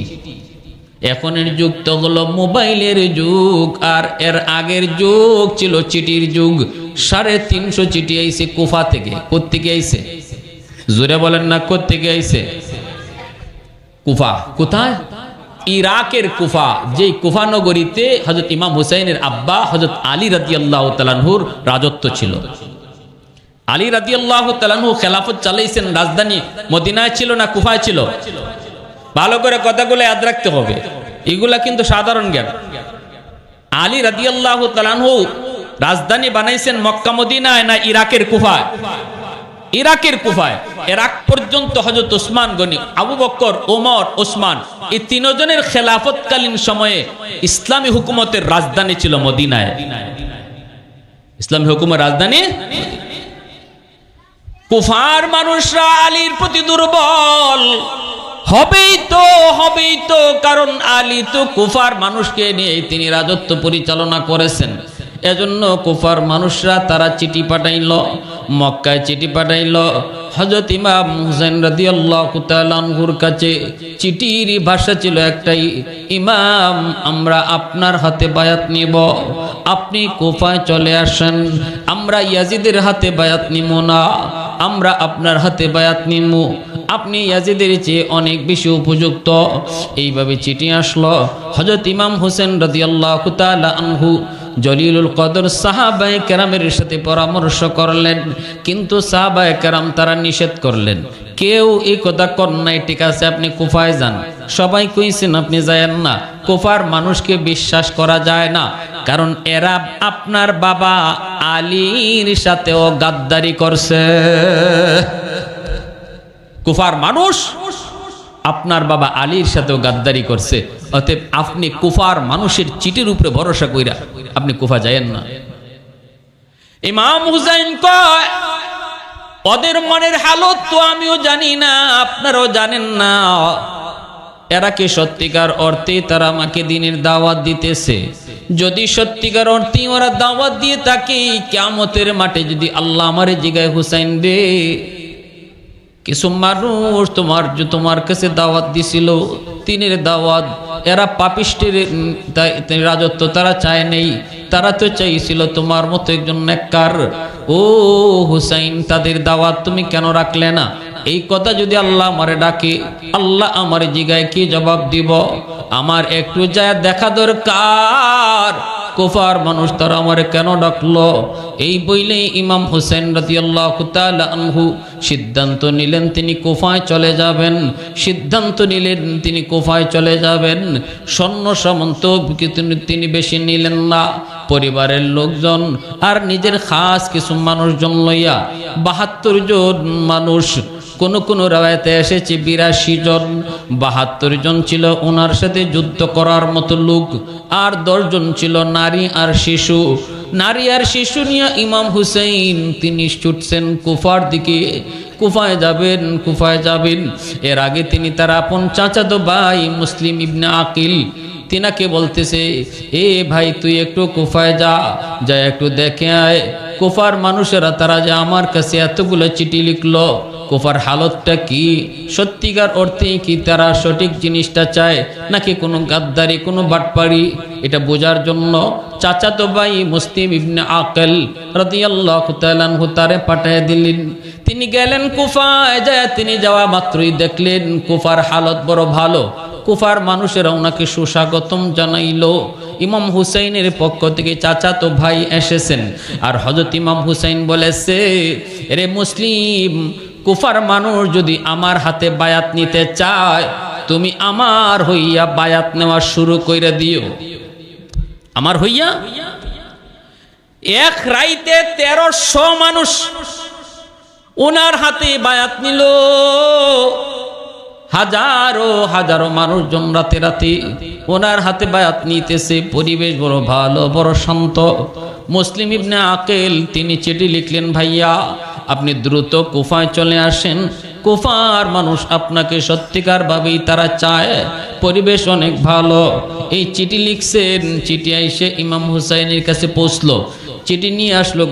এখনের যুগ তো হলো মোবাইলের যুগ, আর এর আগের যুগ ছিল চিঠির যুগ। 350 চিঠি আইছে কুফা থেকে। কোত্থেকে আইছে? জোরে বলেন না, কোত্থেকে আইছে? কুফা। কোথায়? ইরাকের কুফা। যেই কুফা নগরীতে হযরত ইমাম হুসাইনের আব্বা হযরত আলী রাদিয়াল্লাহু তাআলা আনহুর রাজত্ব ছিল। আলী রাদিয়াল্লাহু তাআলা আনহু খেলাফত চালাইছেন। রাজধানী মদিনায় ছিল না কুফায় ছিল? ভালো করে কথাগুলো ইয়াদ রাখতে হবে, এগুলা কিন্তু সাধারণ জ্ঞান। আলী রাদিয়াল্লাহু তাআলা আনহু রাজধানী বানাইছেন মক্কা মদিনায় না ইরাকের কুফায়? ইরাকের কুফায়। এর আগ পর্যন্ত হযরত ওসমান গনি, আবু বকর, ওমর, ওসমান এই তিনজনের খেলাফতকালীন সময়ে ইসলামী হুকুমতের রাজধানী ছিল মদিনায়। ইসলামী হুকুমের রাজধানী। কুফার মানুষরা আলীর প্রতি দুর্বল হবেই তো, কারণ আলী তো কুফার মানুষকে নিয়ে তিনি রাজত্ব পরিচালনা করেছেন। এজন্য কুফার মানুষরা তারা চিঠি পাঠাইল, মক্কায় চিঠি পাঠাইল হযরত ইমাম হুসাইন রাদিয়াল্লাহু তাআলা আনহুর কাছে। চিঠির ভাষা ছিল একটাই, ইমাম আমরা আপনার হাতে বায়াত নিব, আপনি কুফায় চলে আসেন। আমরা ইয়াজিদের হাতে বায়াত নিব না, আমরা আপনার হাতে বায়াত নিব, আপনি ইয়াজিদের চেয়ে অনেক বেশি উপযুক্ত। এইভাবে চিঠি আসলো। হযরত ইমাম হুসেন রাদিয়াল্লাহু তাআলা আনহু জলিলুল কদর সাহাবায়ে কেরামের সাথে পরামর্শ করলেন, কিন্তু সাহাবায়ে কেরাম তারা নিষেধ করলেন। কেউ এই কথা কর নাই, ঠিক আছে আপনি কুফায় যান। সবাই কইছেন আপনি যায়েন না, কুফার মানুষকে বিশ্বাস করা যায় না, কারণ এরা আপনার বাবা আলীর সাথেও গাদ্দারি করছে। কুফার মানুষ আপনার বাবা আলীর সাথেও গাদ্দারি করছে, অতএব আপনি কুফার মানুষের চিঠির উপরে ভরসা কইরা আপনি কুফা যায়েন না। ইমাম হুসাইন কয় ওদের মনের হালত তো আমিও জানি না, আপনারাও জানেন না। এরা কি সত্যিকার অর্থে তারা আমাকে দিনের দাওয়াত দিতেছে? যদি সত্যিকার অর্থে ওরা দাওয়াত দিয়ে থাকে, কিয়ামতের মাঠে যদি আল্লাহ আমারে জিগায় হুসাইন রে কিছু মানুষ তোমার কাছে দাওয়াত দিছিল তিনের দাওয়াত, এরা পাপিষ্টের রাজত্ব তারা চায় নেই, তারা তো চাইছিল তোমার মতো একজন নেককার। ও হুসাইন, তাদের দাওয়াত তুমি কেন রাখলে না? এই কথা যদি আল্লাহ আমারে ডাকে, আল্লাহ আমার জিগায় কি জবাব দিব? আমার একটু যায় দেখা দরকার, কুফার মানুষ তারা আমারে কেন ডাকলো? এই বইলেই ইমাম হুসাইন রাদিয়াল্লাহু তাআলা আনহু সিদ্ধান্ত নিলেন তিনি কুফায় চলে যাবেন। সিদ্ধান্ত নিলেন তিনি কুফায় চলে যাবেন। সৈন্য সামন্ত তিনি বেশি নিলেন না, পরিবারের লোকজন আর নিজের খাস কিছু মানুষজন লইয়া ৭২ জন মানুষ, কোন রাওয়ায়াতে এসেছে ৮২ জন, ৭২ জন ছিল ওনার সাথে যুদ্ধ করার মতো লোক, আর ১০ জন ছিল নারী আর শিশু। নারী আর শিশু নিয়ে ইমাম হুসাইন তিনি ছুটছেন কুফার দিকে। কুফায় যাবেন। এর আগে তিনি তার আপন চাচাতো ভাই মুসলিম ইবনে আকিল তিনাকে বলতেছে, এ ভাই তুই একটু কুফায় যা একটু দেখে আয়, কুফার মানুষেরা তারা যে আমার কাছে এতগুলো চিঠি লিখলো, কুফার হালতটা কি, সত্যিকার অর্থে কি তারা সঠিক জিনিসটা চায় নাকি কোনো গাদ্দারি কোনো বাটপাড়ি, এটা বোঝার জন্য চাচাতো ভাই মুসলিম ইবনে আকিল রাদিয়াল্লাহু তাআলা আনহু তারে পাঠিয়ে দিলেন। তিনি গেলেন কুফায়, যায় তিনি যাওয়া মাত্রই দেখলেন কুফার হালত বড় ভালো। কুফার মানুষেরা ওনাকে সুস্বাগতম জানাইলো। ইমাম হুসাইনের পক্ষ থেকে চাচাতো ভাই এসেছেন, আর হযরত ইমাম হুসাইন বলেছে, রে মুসলিম, কুফার মানুষ যদি আমার হাতে বায়াত নিতে চায়, তুমি আমার হইয়া বায়াত নেওয়া শুরু কইরা দিও। আমার হইয়া এক রাইতে ১৩০০ মানুষ ওনার হাতে বায়াত নিল। হাজারো মানুষজন রাতে ওনার হাতে বায়াত নিতেছে। পরিবেশ বড় ভালো, বড় শান্ত। মুসলিম ইবনে আকিল তিনি চিঠি লিখলেন, ভাইয়া আপনি দ্রুত কুফায় চলে আসেন, কুফার মানুষ আপনাকে সত্যিকার ভাবেই তারা চায়, পরিবেশ অনেক ভালো। এই চিঠি লিখছেন, চিঠি এসে ইমাম হুসাইনের কাছে পৌঁছলো। চিঠি নিয়ে আসলো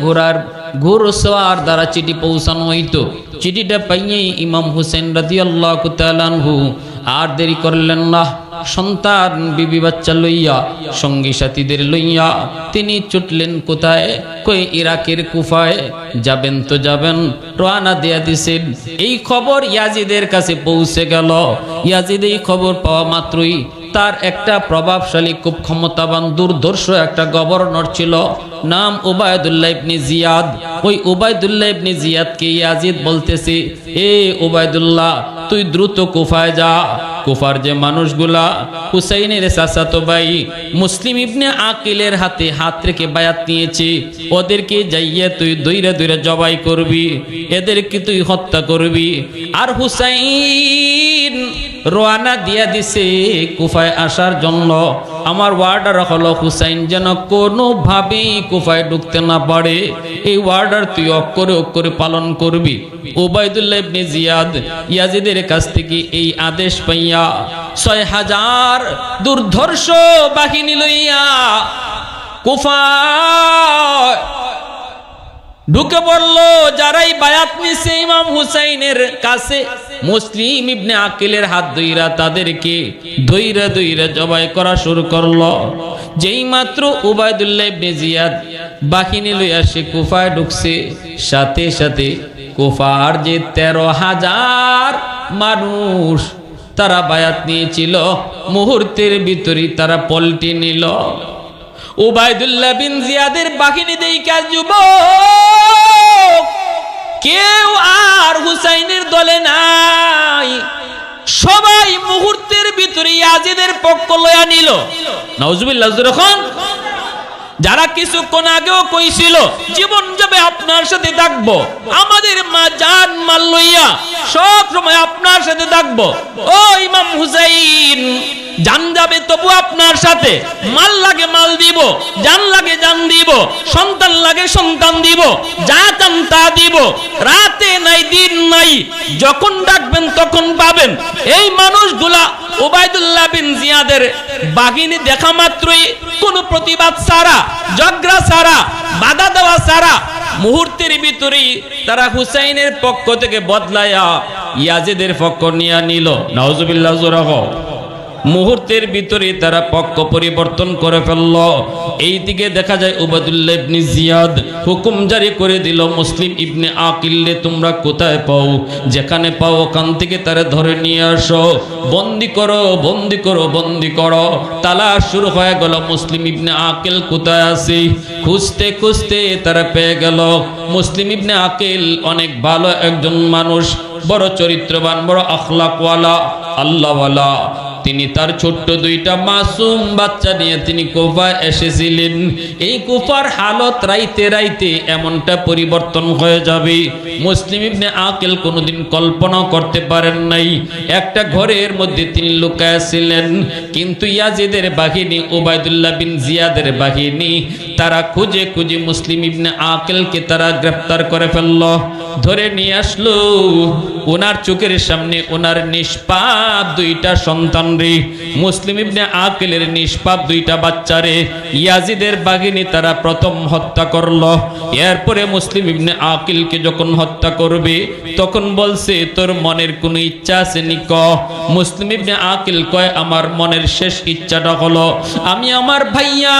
ঘোড়সওয়ার দ্বারা চিঠি পৌঁছানো হইতো। চিঠিটা পাইয়েই ইমাম হুসেন রাদিয়াল্লাহু তাআলা আনহু আর দেরি করলেন না, সন্তান বিবি বাচ্চা লইয়া সঙ্গী সাথীদের লইয়া তিনি ছুটলেন কোথায়? কই ইরাকের কুফায়। যাবেন তো যাবেন, রওনা দিয়া দিছেন। এই খবর ইয়াজিদের কাছে পৌঁছে গেল। ইয়াজিদ এই খবর পাওয়া মাত্রই তার একটা প্রভাবশালী খুব ক্ষমতাবান দুর্ধর্ষ একটা গভর্নর ছিল, নাম উবাইদুল্লাহ ইবনে জিয়াদ। ওই উবাইদুল্লাহ ইবনে জিয়াদকে ইয়াজিদ বলতেছে, এ উবাইদুল্লাহ তুই দ্রুত কুফায় যা। কুফার যে মানুষগুলা হুসাইনের চাচাতো ভাই মুসলিম ইবনে আকিলের হাতে হাত রেখে বায়াত নিয়েছে, ওদেরকে যাইয়া তুই দইরা জবাই করবি, এদেরকে তুই হত্যা করবি। আর হুসাইন রওনা দিয়া দিছে কুফায় আসার জন্য। আমার ওয়ার্ডার হলো হুসাইন যেন কোনোভাবেই কুফায় ঢুকতে না পারে, এই ওয়ার্ডার তুই অক্ষরে অক্ষরে পালন করবি। উবাইদুল্লাহ ইবনে জিয়াদ ইয়াজিদের কাছ থেকে এই আদেশ পাইয়া ৬০০০ দুর্ধর্ষ বাহিনী লইয়া কুফায় ঢুকে পড়ল। যারাই বায়াত নিছে ইমাম হুসাইনের কাছে, মুসলিম ইবনে আকিলের হাত ধইরা তাদেরকে ধইরা ধইরা জবাই করা শুরু করলো। যেই মাত্র উবাইদুল্লাহ ইবনে জিয়াদ বাহিনী লইয়া সে কুফায় ঢুকছে, সাথে সাথে কুফার যে ১৩,০০০ মানুষ তারা বায়াত নিয়েছিল, মুহূর্তের ভিতরেই তারা পল্টি নিল। উবাইদুল্লাহ বিন জিয়াদের বাহিনী দেইখা যুবক কেউ আর হুসাইনের দলে নাই, সবাই মুহূর্তের ভিতরে ইয়াজিদের পক্ষ লয়া নিল। নাউজুবিল্লাহ। যখন যারা কিছুক্ষণ আগেও কইছিল জীবন যাবে আপনার সাথে থাকবো, আমাদের মা জান মাল লইয়া সব সময় আপনার সাথে থাকবো, ও ইমাম হুসাইন জান যাবে তবু আপনার সাথে, মাল লাগে মাল দিব, জান লাগে জান দিব, সন্তান লাগে সন্তান দিব, যা চান তা দিব, রাতে নাই দিন নাই, যখন ডাকবেন তখন পাবেন। এই মানুষগুলা উবাইদুল্লাহ বিন জিয়াদের বাহিনী দেখা মাত্রই কোনো প্রতিবাদ ছাড়া, ঝগড়া ছাড়া, বাধা দেওয়া ছাড়া মুহূর্তের ভিতরেই তারা হুসাইনের পক্ষ থেকে বদলায়া ইয়াজিদের পক্ষ নিয়ে নিল। নাউজুবিল্লাহ। মুহূর্তের ভিতরে তারা পক্ষ পরিবর্তন করে ফেলল। এইদিকে দেখা যায় উবাইদুল্লাহ ইবনে জিয়াদ হুকুম জারি করে দিল, মুসলিম ইবনে আকিলরে তোমরা কোথায় পাও, যেখানে পাও ওখান থেকে তারা ধরে নিয়ে আসো, বন্দি করো, বন্দি করো, বন্দি করো। তালাশ শুরু হয়ে গেল, মুসলিম ইবনে আকিল কোথায় আছে খুঁজতে খুঁজতে তারা পেয়ে গেল। মুসলিম ইবনে আকিল অনেক ভালো একজন মানুষ, বড় চরিত্রবান, বড় আখলাকওয়ালা, আল্লাহওয়ালা। তিনি তার ছোট্ট দুইটা মাসুম বাচ্চা নিয়ে তিনি কুফায় এসেছিলেন। এই কুফার হালত রাইতে রাইতে এমনটা পরিবর্তন হয়ে যাবে মুসলিম ইবনে আকিল কোনোদিন কল্পনা করতে পারেন নাই। একটা ঘরের মধ্যে তিনি লুকায় ছিলেন, কিন্তু ইয়াজিদের বাহিনী, উবাইদুল্লাহ বিন জিয়াদের বাহিনী তারা খুঁজে খুঁজে মুসলিম ইবনে আকিলকে তারা গ্রেফতার করে ফেলল, ধরে নিয়ে আসলো। ওনার চোখের সামনে ওনার নিষ্পাপ দুইটা সন্তান রে, মুসলিম ইবনে আকিলের নিষ্পাপ দুইটা বাচ্চারে ইয়াজিদের বাহিনী তারা প্রথম হত্যা করলো। এরপরে মুসলিম ইবনে আকিলকে যখন হত্যা করবে তখন বলছে, তোর মনের কোনো ইচ্ছা আছে নি ক? মুসলিম ইবনে আকিল কয়, আমার মনের শেষ ইচ্ছাটা হলো আমি আমার ভাইয়া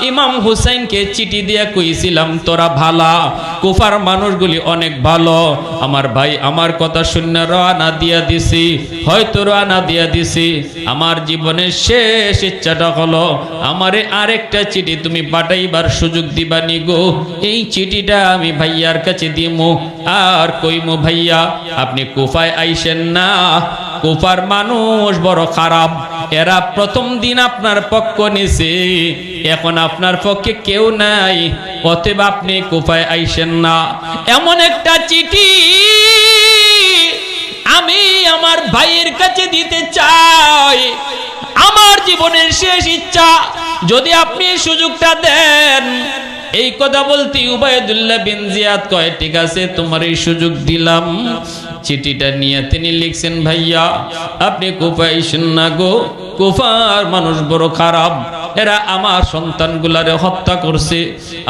ইমাম হুসাইনকে চিঠি দিয়া কইছিলাম তোরা ভালা, কুফার মানুষগুলি অনেক ভালো, আমার ভাই আমার কথা শুনে রওনা দিয়া দিছি, হয়তো রওনা দিয়া দিছি, আমার জীবনের শেষ ইচ্ছাটা হলো আমারে আরেকটা চিঠি তুমি পাঠাইবার সুযোগ দিবা নি গো। এই চিঠিটা আমি ভাইয়ার কাছে দিমু, আর কইমু ভাইয়া আপনি কুফায় আইসেন না, কুফার মানুষ বড় খারাপ, এরা প্রথম দিন আপনার পক্ষ নিছে, এখন আপনার পক্ষে কেউ নাই, অতএব আপনি কুফায় আইসেন না। এমন একটা চিঠি আমি আমার ভাইয়ের কাছে দিতে চাই, আমার জীবনের শেষ ইচ্ছা, যদি আপনি সুযোগটা দেন। এই কথা বলতে উবাইদুল্লাহ বিন জিয়াদ কয়, ঠিক আছে তোমার এই সুযোগ দিলাম। চিঠিটা নিয়ে তিনি লিখছেন, ভাইয়া আপনি কুফায় আইসেন না গো, কুফার মানুষ বড় খারাপ, এরা আমার সন্তানগুলারে হত্যা করছে,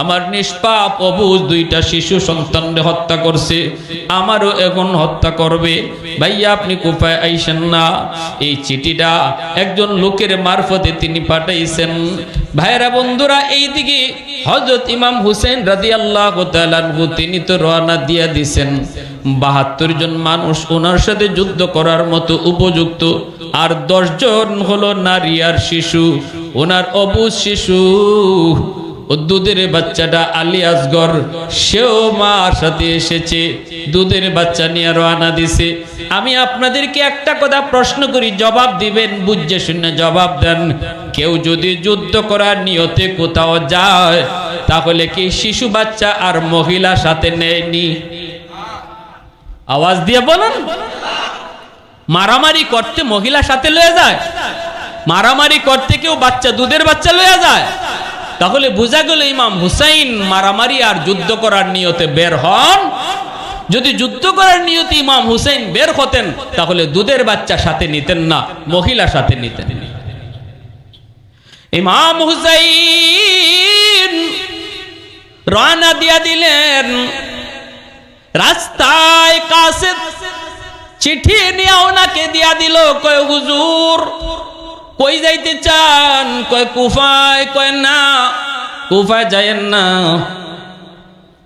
আমার নিষ্পাপ অবুঝ দুইটা শিশু সন্তানরে হত্যা করছে, আমারও এখন হত্যা করবে, ভাইয়া আপনি কুফায় আইসেন না। এই চিঠিটা একজন লোকের মারফতে তিনি পাঠাইছেন। ভাইরা বন্ধুরা, এইদিকে হযরত ইমাম হুসেন রাদিয়াল্লাহু তাআলা আনহু তিনি তো রওনা দিয়া দিছেন। ৭২ জন মানুষ ওনার সাথে যুদ্ধ করার মতো উপযুক্ত, আর ১০ জন হলো নারী আর শিশু, ওনার অবুঝ শিশু ও দুধের বাচ্চাটা আলী আসগর, সেও মার সাথে এসেছে, দুধের বাচ্চা নিয়ে রওনা দিছে। আমি আপনাদেরকে একটা কথা প্রশ্ন করি, জবাব দিবেন, বুঝে শুনে জবাব দেন। কেউ যদি যুদ্ধ করার নিয়তে কোথাও যায়, তাহলে কি শিশু বাচ্চা আর মহিলা সাথে নেয়নি? আওয়াজ দিয়ে বলুন। মারামারি করতে মহিলা সাথে লয়ে যায়? মারামারি করতে কেউ বাচ্চা, দুধের বাচ্চা লইয়া যায়? তাহলে বোঝা গেল ইমাম হুসাইন মারামারি আর যুদ্ধ করার নিয়তে বের হন। যদি যুদ্ধ করার নিয়তে ইমাম হুসাইন বের হতেন তাহলে দুধের বাচ্চা সাথে নিতেন না, মহিলা সাথে নিতেন। ইমাম হুসাইন রওনা দিয়া দিলেন। রাস্তায় কাছে চিঠি নিয়ে ওনাকে দিয়া দিল। কয় হুজুর কই যাইতে চান? কয় কুফায়। কয় না, কুফায় যায়েন না,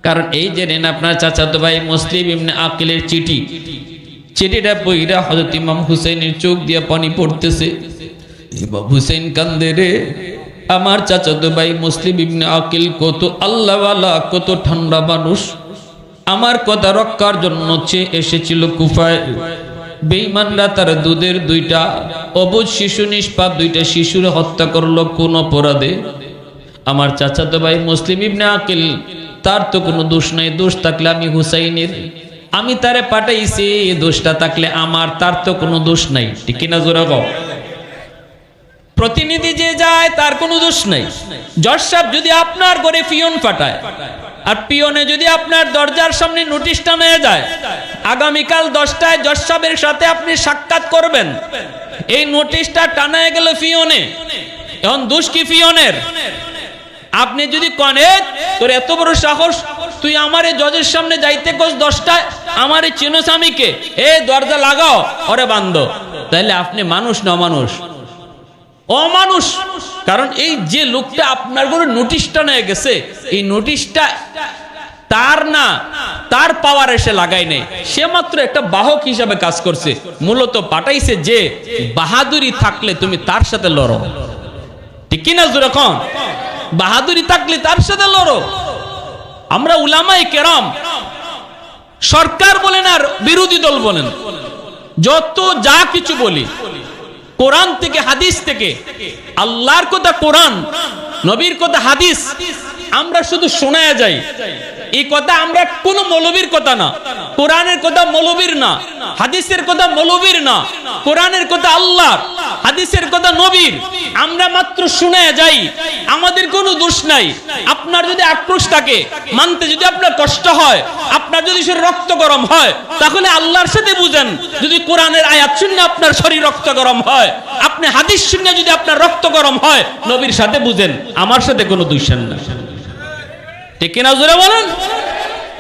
কারণ এই যে নেন আপনার চাচাতো ভাই মুসলিম ইবনে আকিলের চিঠি। চিঠিটা পইরা হযরত ইমাম হুসাইনের চোখ দিয়ে পানি পড়তেছে। ইমাম হুসাইন কান্দে, রে আমার চাচাতো ভাই মুসলিম ইবনে আকিল কত আল্লাহওয়ালা, কত ঠান্ডা মানুষ, আমার কথা রক্ষার জন্য চেয়ে এসেছিল কুফায়। বেঈমানরা তার দুধের দুইটা অবুঝ শিশু, নিষ্পাপ দুইটা শিশুর হত্যা করলো কোন অপরাধে? আমার চাচাতো ভাই মুসলিম ইবনে আকিল, তার তো কোনো দোষ নাই। দোষ থাকলে আমি হুসাইনের, আমি তারে পাঠাইছি। দোষটা থাকলে আমার, তার তো কোনো দোষ নাই। ঠিক কিনা জোরা কও? প্রতিনিধি যে যায় তার কোনো দোষ নাই। জজ সাহেব যদি আপনার ঘরে পিয়ন পাঠায়, আর পিয়নে যদি আপনার দরজার সামনে নোটিশ টানিয়ে যায়, আগামীকাল 10টায় জজ সাহেবের সাথে আপনি সাক্ষাৎ করবেন, এই নোটিশটা টানায় গেল পিয়নে, এখন দোষ কি পিয়নের? আপনি যদি কনে তোর এত বড় সাহস, তুই আমারে জজের সামনে যাইতে কোস 10টায়, আমারে চিনোস আমিকে, এ দরজা লাগাও, ওরে বান্ধ, তাহলে আপনি মানুষ না অমানুষ? অমানুষ। কারণ এই যে লোকটা আপনার ঘরে নোটিশটা নিয়ে গেছে, এই নোটিশটা তার না, তার পাওয়ার এসে লাগাই নেই, সে মাত্র একটা বাহক হিসাবে কাজ করছে। মূলত পাঠাইছে যে বাহাদুরি থাকলে তুমি তার সাথে লড়ো। ঠিক কিনা যেরকম বাহাদুরি থাকলে তার সাথে লড়ো। আমরা উলামায়ে কেরাম, সরকার বলেন আর বিরোধী দল বলেন, যত যা কিছু বলি কোরআন থেকে হাদিস থেকে, আল্লাহর কথা কোরআন, নবীর কথা হাদিস, আমরা শুধু শোনায়া যাই। এই কথা আমরা কোন মৌলবীর কথা না, কোরআনের কথা মৌলবীর না, হাদিসের কথা মৌলবীর না, কোরআনের কথা আল্লাহর, হাদিসের কথা নবীর, আমরা মাত্র শোনায়া যাই। আমাদের কোনো দোষ নাই। আপনার যদি আক্রোশ থাকে, মানতে যদি আপনার কষ্ট হয়, আপনার যদি শরীর রক্ত গরম হয়, তাহলে আল্লাহর সাথে বুঝেন। যদি কোরআনের আয়াত শুনে আপনার শরীর রক্ত গরম হয়, আপনি হাদিস শুনে যদি আপনার রক্ত গরম হয়, নবীর সাথে বুঝেন, আমার সাথে কোনো দোষ না। ঠিক কিনা জোরে বলেন?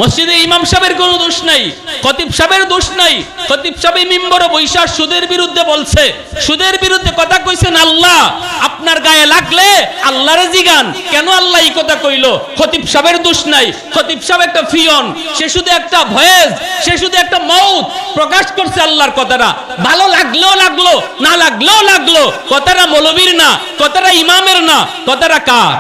মসজিদে ইমাম সাহেবের কোনো দোষ নাই, খতিব সাহেবের দোষ নাই। খতিব সাহেব মিম্বরে বৈশা সুদের বিরুদ্ধে বলছে, সুদের বিরুদ্ধে কথা কইছেন আল্লাহ, আপনার গায়ে লাগলে আল্লাহরে জিগান কেন আল্লাহ এই কথা কইলো। খতিব সাহেবের দোষ নাই। খতিব সাহেব একটা ফিয়ন, সে শুধু একটা ভয়েস, সে শুধু একটা মউত প্রকাশ করছে আল্লাহর কথাটা। ভালো লাগলেও লাগলো, না লাগলেও লাগলো, কথাটা মৌলবীর না, কথাটা ইমামের না, কথাটা কার?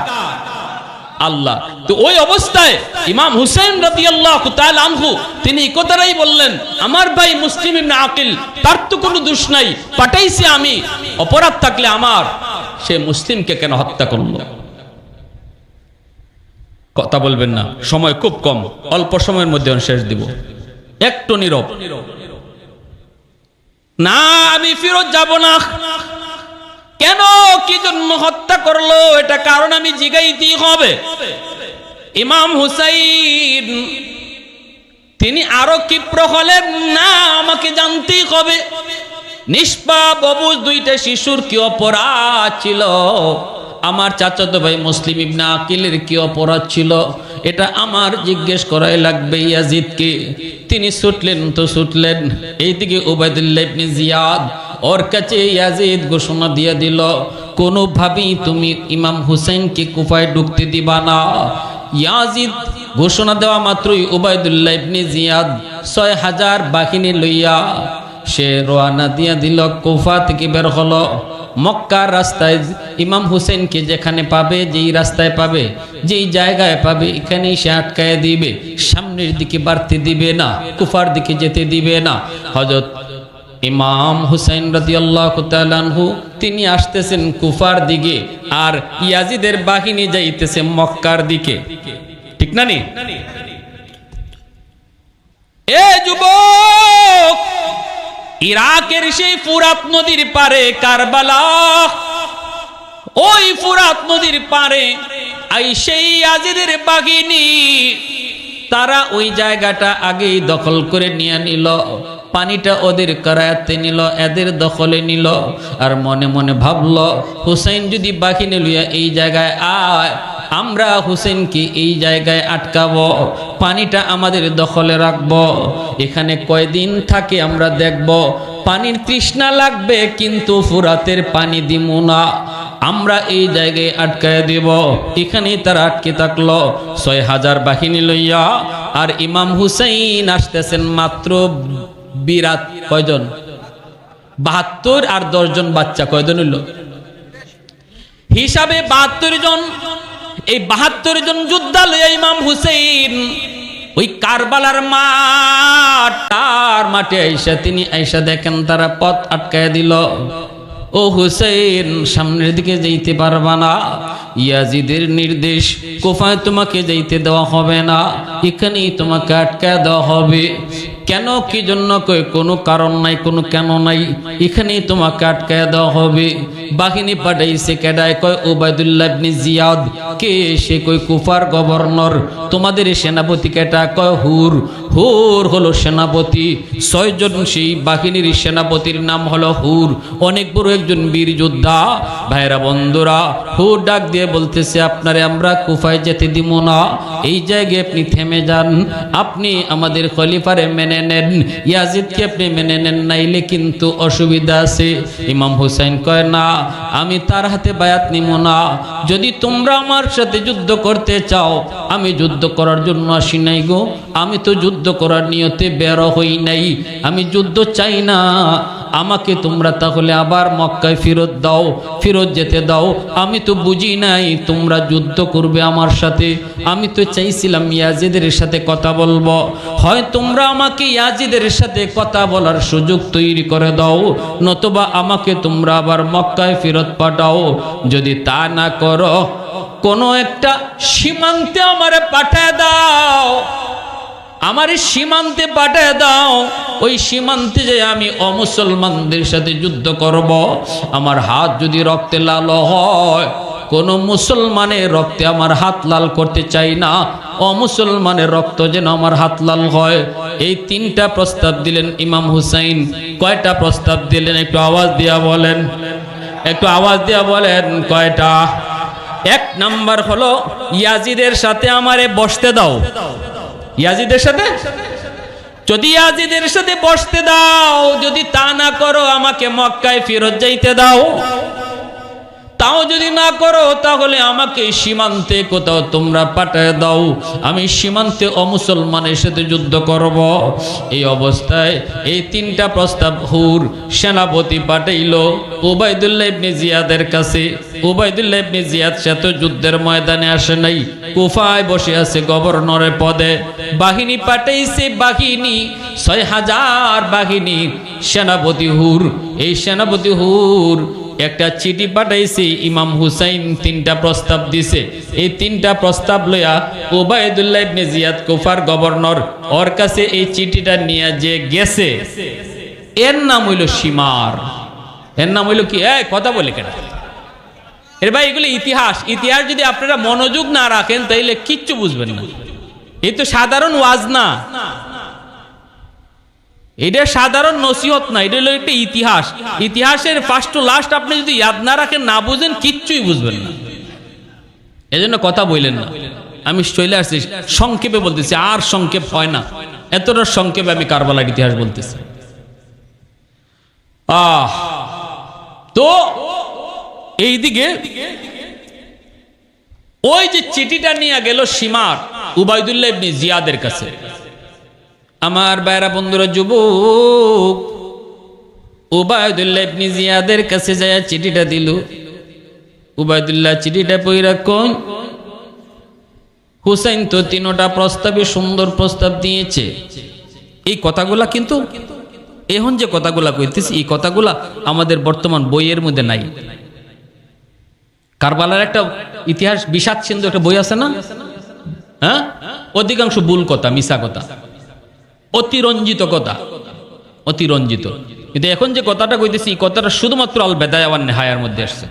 আল্লাহ। তো ওই অবস্থায় ইমাম হুসাইন রাদিয়াল্লাহু তাআলা আনহু তিনি কথাটাই বললেন, আমার ভাই মুসলিম ইবনে আকিল, তার তো কোনো দোষ নাই, পাঠাইছি আমি, অপরাধ থাকলে আমার, সে মুসলিমকে কেন হত্যা করলো? কথা বলবেন না, সময় খুব কম, অল্প সময়ের মধ্যে শেষ দিব। একটু নীরব না, আমি ফিরত যাব না। কেন, কি জন্য হত্যা করলো, এটা কারণ আমি জিগাইতেই হবে। ইমাম হুসাইন তিনি আরো ক্ষিপ্র হলেন, না আমাকে জানতেই হবে নিষ্পাপ অবুঝ দুইটা শিশুর কি অপরাধ ছিল, আমার চাচাতো ভাই মুসলিম ইবনে আকিলের কি অপরাধ ছিল, এটা আমার জিজ্ঞেস করাই লাগবে ইয়াজিদকে। তিনি ছুটলেন তো ছুটলেন, এইদিকে উবাইদুল্লাহ ইবনে জিয়াদ ওর কাছে ইয়াজিদ ঘোষণা দিয়ে দিল, কোনোভাবেই তুমি ইমাম হুসাইনকে কুফায় ঢুকতে দিবা না। ইয়াজিদ ঘোষণা দেওয়া মাত্রই উবাইদুল্লাহ ইবনে জিয়াদ ৬০০০ বাহিনী লইয়া সে রওনা দিয়া দিল, কুফা থেকে বের হলো। মক্কার রাস্তায় ইমাম হুসেনকে যেখানে পাবে, যেই রাস্তায় পাবে, যেই জায়গায় পাবে, এখানেই সে আটকায় দিবে, সামনের দিকে বাড়তে দিবে না, কুফার দিকে যেতে দিবে না। হযরত ইমাম হুসাইন রাদিয়াল্লাহু তাআলা আনহু তিনি আসতেছেন কুফার দিকে, আর ইয়াজিদের বাহিনী যাইতেছে মক্কার দিকে। ঠিক না নি? এ যুবক, ইরাকের সেই ফুরাত নদীর পারে কারবালা, ওই ফুরাত নদীর পারে আই সেই ইয়াজিদের বাহিনী তারা ওই জায়গাটা আগেই দখল করে নিয়ে নিল, পানিটা ওদের করায়াতে নিল, এদের দখলে নিল। আর মনে মনে ভাবলো হুসাইন যদি বাহিনী লইয়া এই জায়গায় আয়, আমরা হুসেনকে এই জায়গায় আটকাবো, পানিটা আমাদের দখলে রাখবো, এখানে কয়দিন থাকে আমরা দেখব। পানির তৃষ্ণা লাগবে কিন্তু ফুরাতের পানি দিমু না, আমরা এই জায়গায় আটকায় দেব। এখানেই তারা আটকে থাকলো ৬,০০০ বাহিনী লইয়া। আর ইমাম হুসাইন আসতেছেন মাত্র বিরাট কয়জন, ৭২ আর ১০ জন বাচ্চা, কয়জন হইল হিসাবে ৭২ জন। এই ৭২ জন যোদ্ধা লইয়া ইমাম হুসাইন ওই কারবালার মাঠে আইসা তিনি আইসা দেখেন তারা পথ আটকায় দিল। ও হুসাইন, সামনের দিকে যাইতে পারবা না, ইয়াজিদের নির্দেশ কুফায় তোমাকে যাইতে দেওয়া হবে না, এখানেই তোমাকে আটকায় দেওয়া হবে। কেন, কি জন্য? কই কোনো কারণ নাই, কোনো কেন নাই, এখানেই তোমাকে আটকায় দেওয়া হবে। বাহিনী পাঠাইছে কেডায়? কয় উবাইদুল্লাহ ইবনে জিয়াদ। কে সে? কই কুফার গভর্নর। তোমাদের সেনাপতি কেটা? কয় হুর। হুর হলো সেনাপতি, ৬ জন সেই বাহিনীর সেনাপতির নাম হলো হুর, অনেক বড় একজন বীর যোদ্ধা। ভাইরা বন্ধুরা, হুর ডাক দিয়ে বলতেছে আপনারে আমরা কুফায় যেতে দিব না, এই জায়গায় আপনি থেমে যান, আপনি আমাদের খলিফারে মেনে নেন, ইয়াজিদকে আপনি মেনে নেন, নাইলে কিন্তু অসুবিধা আছে। ইমাম হুসাইন কয় না, আমি তার হাতে বায়াত নিব না, যদি তোমরা আমার সাথে যুদ্ধ করতে চাও, আমি যুদ্ধ করার জন্য আসি নাই গো, আমি তো যুদ্ধ করার নিয়তে বের হই নাই, আমি যুদ্ধ চাই না, আমাকে তোমরা তাহলে আবার মক্কায় ফেরত দাও, ফেরত যেতে দাও। আমি তো বুঝি নাই তোমরা যুদ্ধ করবে আমার সাথে, আমি তো চাইছিলাম ইয়াজিদের সাথে কথা বলবো, হয় তোমরা আমাকে ইয়াজিদের সাথে কথা বলার সুযোগ তৈরি করে দাও, নতুবা আমাকে তোমরা আবার মক্কায় ফেরত পাঠাও। যদি তা না করো, কোনো একটা সীমান্তে আমারে পাঠায় দাও, আমার সীমান্তে পাঠায় দাও, ওই সীমান্তে যে আমি অমুসলমানদের সাথে যুদ্ধ করব, আমার হাত যদি রক্তে লাল হয়, কোন মুসলমানের রক্তে আমার হাত লাল করতে চাই না, অমুসলমানের রক্ত যেন আমার হাত লাল হয়। এই 3টা প্রস্তাব দিলেন ইমাম হুসাইন। কয়টা প্রস্তাব দিলেন? একটু আওয়াজ দিয়া বলেন, একটু আওয়াজ দিয়া বলেন কয়টা? 1 নাম্বার হলো ইয়াজিদের সাথে আমারে বসতে দাও, ইয়াজিদের সাথে, যদি ইয়াজিদের সাথে বসতে দাও, যদি তা না করো আমাকে মক্কায় ফেরত যাইতে দাও, তাও যদি না করো তাহলে আমাকে সীমান্তে কোথাও তোমরা পাঠায় দাও, আমি সীমান্তে অমুসলমানের সাথে যুদ্ধ করব। এই অবস্থায় এই 3টা প্রস্তাব হুর সেনাপতি পাঠাইল উবাইদুল্লাহ ইবনে জিয়াদের কাছে। উবাইদুল্লাহ ইবনে জিয়াদ সে তো যুদ্ধের ময়দানে আসে নাই, কুফায় বসে আছে গভর্নরের পদে। বাহিনী পাঠাইছে, বাহিনী ৬,০০০ বাহিনী, সেনাপতি হুর। এই সেনাপতি হুর একটা চিঠি পাঠাইছে, ইমাম হুসাইন 3টা প্রস্তাব দিছে। এই 3টা প্রস্তাব লইয়া উবাইদুল্লাহ ইবনে জিয়াদ কুফার গভর্নর, ওর কাছে এই চিঠিটা নিয়ে যে গেছে, এর নাম হইল সীমার। এর নাম হইল কি? কথা বলে কেন এর ভাই? এগুলো ইতিহাস। ইতিহাস যদি আপনারা মনোযোগ না রাখেন তাইলে কিচ্ছু বুঝবেন না। এই তো সাধারণ ওয়াজ না, এটা সাধারণ নসিহত না, এটা হলো একটা ইতিহাস। ইতিহাসের ফার্স্ট টু লাস্ট আপনি যদি ইয়াদ না রাখেন, না বুঝেন, কিচ্ছুই বুঝবেন না। এজন্য কথা বললেন না, আমি চলে আসছি সংক্ষেপে বলতেছি, আর সংক্ষেপ হয় না, এতটা সংক্ষেপে আমি কারবালার ইতিহাস বলতেছি। তো এইদিকে ওই যে চিঠিটা নিয়ে গেল সীমার উবাইদুল্লাহ ইবনে জিয়াদের কাছে। আমার বাইরা বন্ধুরা, যুবক, উবাইদুল্লাহ ইবনে জিয়াদের কাছে যায় চিঠিটা দিল। উবাইদুল্লাহ চিঠিটা পড়া কোন হুসাইন তো 3টা প্রস্তাবে সুন্দর প্রস্তাব দিয়েছে। এই কথাগুলা কিন্তু এখন যে কথাগুলা কইতেছি, এই কথাগুলা আমাদের বর্তমান বইয়ের মধ্যে নাই। কারবালার একটা ইতিহাস বিষাদ সিন্ধু একটা বই আছে না? হ্যাঁ, অধিকাংশ ভুল কথা, মিছা কথা, অতিরঞ্জিত কথা, অতিরঞ্জিত। কিন্তু এখন যে কথাটা কইতেছি, এই কথাটা শুধুমাত্র আল বেদায়া ওয়ান নেহায়ার মধ্যে আসছে।